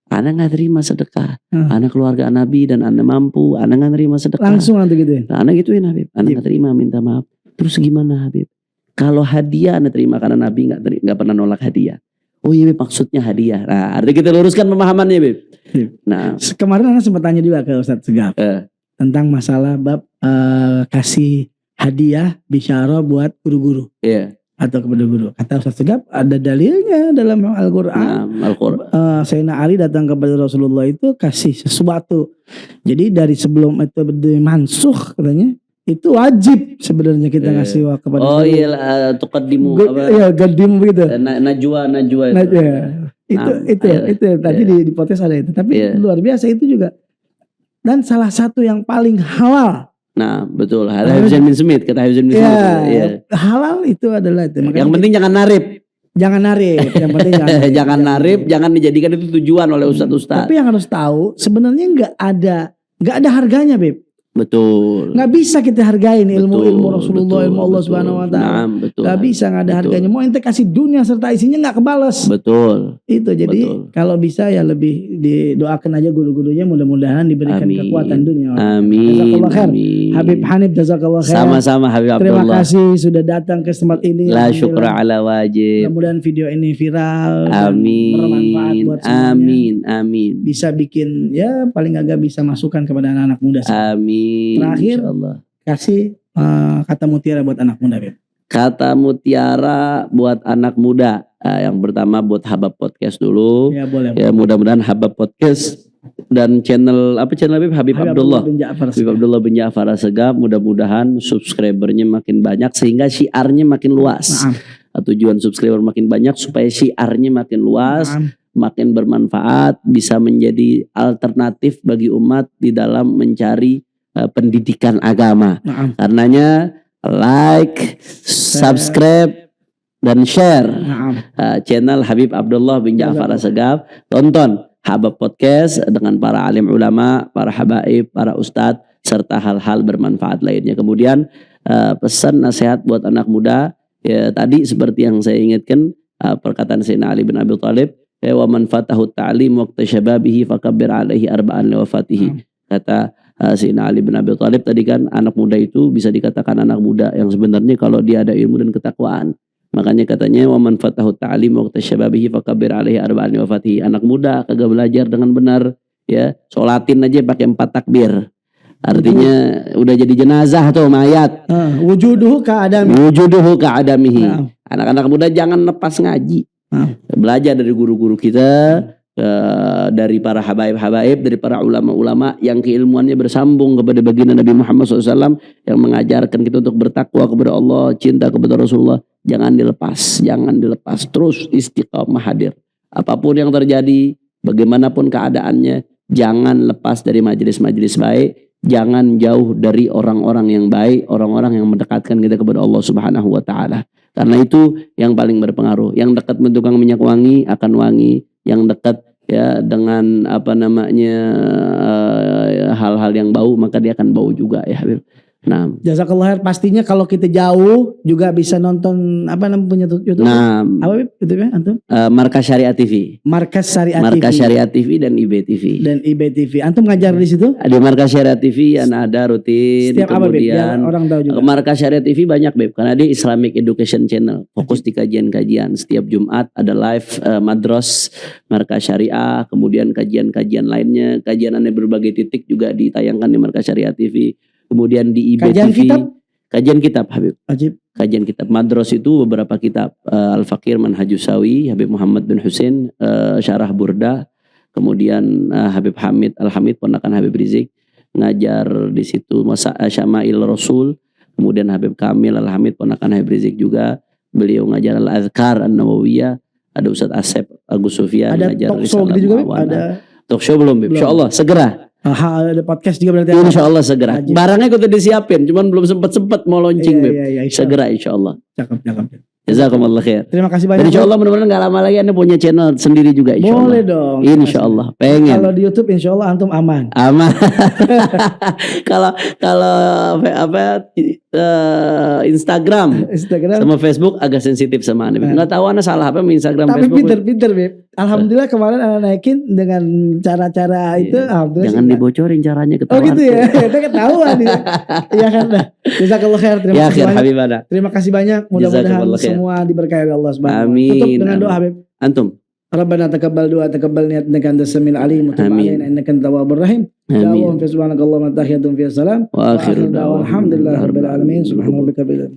Anda nggak terima sedekah, Anda keluarga Nabi dan Anda mampu, Anda nggak terima sedekah. Langsung Anda gituin. Anda gituin Habib, Anda nggak terima, minta maaf. Terus gimana Habib? Kalau hadiah Anda terima, karena Nabi nggak pernah nolak hadiah. Oh iya Beb, maksudnya hadiah. Nah, artinya kita luruskan pemahamannya Beb. Nah, kemarin Anda sempat tanya juga ke Ustadz Segaf tentang masalah bab kasih hadiah bisyara buat guru-guru. Iya. Atau kepada guru. Kata Ustadz Segaf ada dalilnya dalam Al-Quran. Sayyidina Ali datang kepada Rasulullah itu kasih sesuatu. Jadi dari sebelum itu dimansuh katanya, itu wajib sebenarnya kita ngasih kepada guru. Oh iya, tuqaddimu apa? Iya, gaddimu begitu. Najwa itu. Itu tadi di podcast ada itu. Tapi luar biasa itu juga. Dan salah satu yang paling halal. Nah, betul. Hifzan bin Smith, kata Hifzan bin Smith. Iya. Halal itu adalah itu. Yang penting jangan narib. Yang penting jangan narib, jangan dijadikan itu tujuan oleh ustadz-ustadz. Tapi yang harus tahu sebenarnya nggak ada harganya, Beb. Betul. Nggak bisa kita hargain ilmu Rasulullah, ilmu Allah Subhanahu Wa Taala. Nggak bisa, nggak ada harganya. Mau ente kasih dunia serta isinya nggak kebales. Betul. Itu jadi kalau bisa ya lebih didoakan aja guru-gurunya, mudah-mudahan diberikan kekuatan dunia. Amin. Jazakallah khair. Habib Hanif, jazakallah khair. Sama-sama Habib Abdullah. Terima kasih sudah datang ke tempat ini. La syukra ala wajib. Mudah-mudahan video ini viral. Amin. Bermanfaat buat semuanya. Amin. Bisa bikin ya paling agak bisa masukan kepada anak-anak muda. Amin. Terakhir, kasih kata mutiara buat anak muda, Beb. Kata mutiara buat anak muda. Yang pertama buat Habab Podcast dulu. Ya, boleh. Ya, mudah-mudahan Habab Podcast dan channel Beb? Habib Abdullah bin Ja'far Segaf, mudah-mudahan subscribernya makin banyak sehingga syiarnya makin luas. Tujuan subscriber makin banyak supaya syiarnya makin luas. Makin bermanfaat, bisa menjadi alternatif bagi umat di dalam mencari pendidikan agama. Karenanya like, subscribe dan share channel Habib Abdullah bin Ja'far Segaf. Tonton Habab Podcast dengan para alim ulama, para habaib, para ustadz, serta hal-hal bermanfaat lainnya. Kemudian pesan nasihat buat anak muda, ya tadi seperti yang saya ingatkan, perkataan Sayyidina Ali bin Abi Thalib, wa man fatahu ta'lim waqta syababihi fakabbir alaihi arba'an li wafatihi. Kata Sayyidina Ali bin Abi Thalib tadi kan, anak muda itu bisa dikatakan anak muda yang sebenarnya kalau dia ada ilmu dan ketakwaan. Makanya katanya wa man fatahu ta'lim waqta syababihi fakabbir alaihi arba'an li wafatihi. Anak muda kagak belajar dengan benar, ya sholatin aja pakai 4 takbir. Artinya udah jadi jenazah tuh, mayat. Wujuduhu ka'adamihi. Anak-anak muda jangan lepas ngaji. Belajar dari guru-guru kita, dari para habaib-habaib, dari para ulama-ulama yang keilmuannya bersambung kepada baginda Nabi Muhammad SAW, yang mengajarkan kita untuk bertakwa kepada Allah, cinta kepada Rasulullah. Jangan dilepas, terus istiqamah hadir. Apapun yang terjadi, bagaimanapun keadaannya, jangan lepas dari majelis-majelis baik, jangan jauh dari orang-orang yang baik, orang-orang yang mendekatkan kita kepada Allah Subhanahu Wa Taala. Karena itu yang paling berpengaruh. Yang dekat dengan tukang minyak wangi akan wangi. Yang dekat ya dengan hal-hal yang bau, maka dia akan bau juga ya Habib. Nah, jazakallah khair. Pastinya kalau kita jauh juga bisa nonton punya YouTube. Nah, apa YouTube-nya antum? Markas Syariah TV. Markas Syariah TV dan IBTV. Antum ngajar di situ? Di Markas Syariah TV ada rutin. Setiap kemudian apa, Beb? Orang tahu juga. Markas Syariah TV banyak Beb, karena dia Islamic Education Channel, fokus di kajian-kajian. Setiap Jumat ada live madros Markas Syariah, kemudian kajian-kajian lainnya, kajian aneh berbagai titik juga ditayangkan di Markas Syariah TV. Kemudian di IBTV kajian kitab Habib. Kajian kitab madros itu beberapa kitab, Al-Faqir Manhajus Sawi, Habib Muhammad bin Husain, Syarah Burda, kemudian Habib Hamid Al-Hamid ponakan Habib Rizik, ngajar di situ masa Syama'il Rasul. Kemudian Habib Kamil Al-Hamid ponakan Habib Rizik juga, beliau ngajar Al-Adhkar An-Nawawiyah. Ada Ustadz Asep Agus Sufyan ada ngajar talk show juga, ada talk show belum, Bib? Insyaallah segera. Ada podcast juga berarti. Insyaallah segera. Ajib. Barangnya udah disiapin, cuman belum sempat mau launching, Bib. Segera insyaallah. Cakep. Jazakumullah khair. Terima kasih banyak. Insyaallah mudah-mudahan gak lama lagi Anda punya channel sendiri juga insyaallah. Boleh dong. Insyaallah. Pengen. Kalau di YouTube insyaallah antum aman. Aman. Kalau Instagram sama Facebook agak sensitif sama Anda. Enggak tahu Anda salah apa Instagram tapi Facebook. Tapi pinter Beb. Alhamdulillah kemarin Anda naikin dengan cara-cara itu. Jangan dibocorin caranya ke Oh gitu ya. Kita ketahuan ya. Iya kan. Jazakallah khair. Terima kasih banyak. Terima kasih banyak. Mudah-mudahan semua diberkahi oleh Allah Subhanahu wa taala. Amin. Tutup dengan doa Habib. Antum. Rabbana taqabbal du'a taqabbal niat innaka antas samiul alim wa tub alaina innaka antat tawwabur rahim. Amin. Subhanakallahumma tahiyatun fi salam. Wa akhiru da'wana alhamdulillahi rabbil alamin. Subhana rabbika bil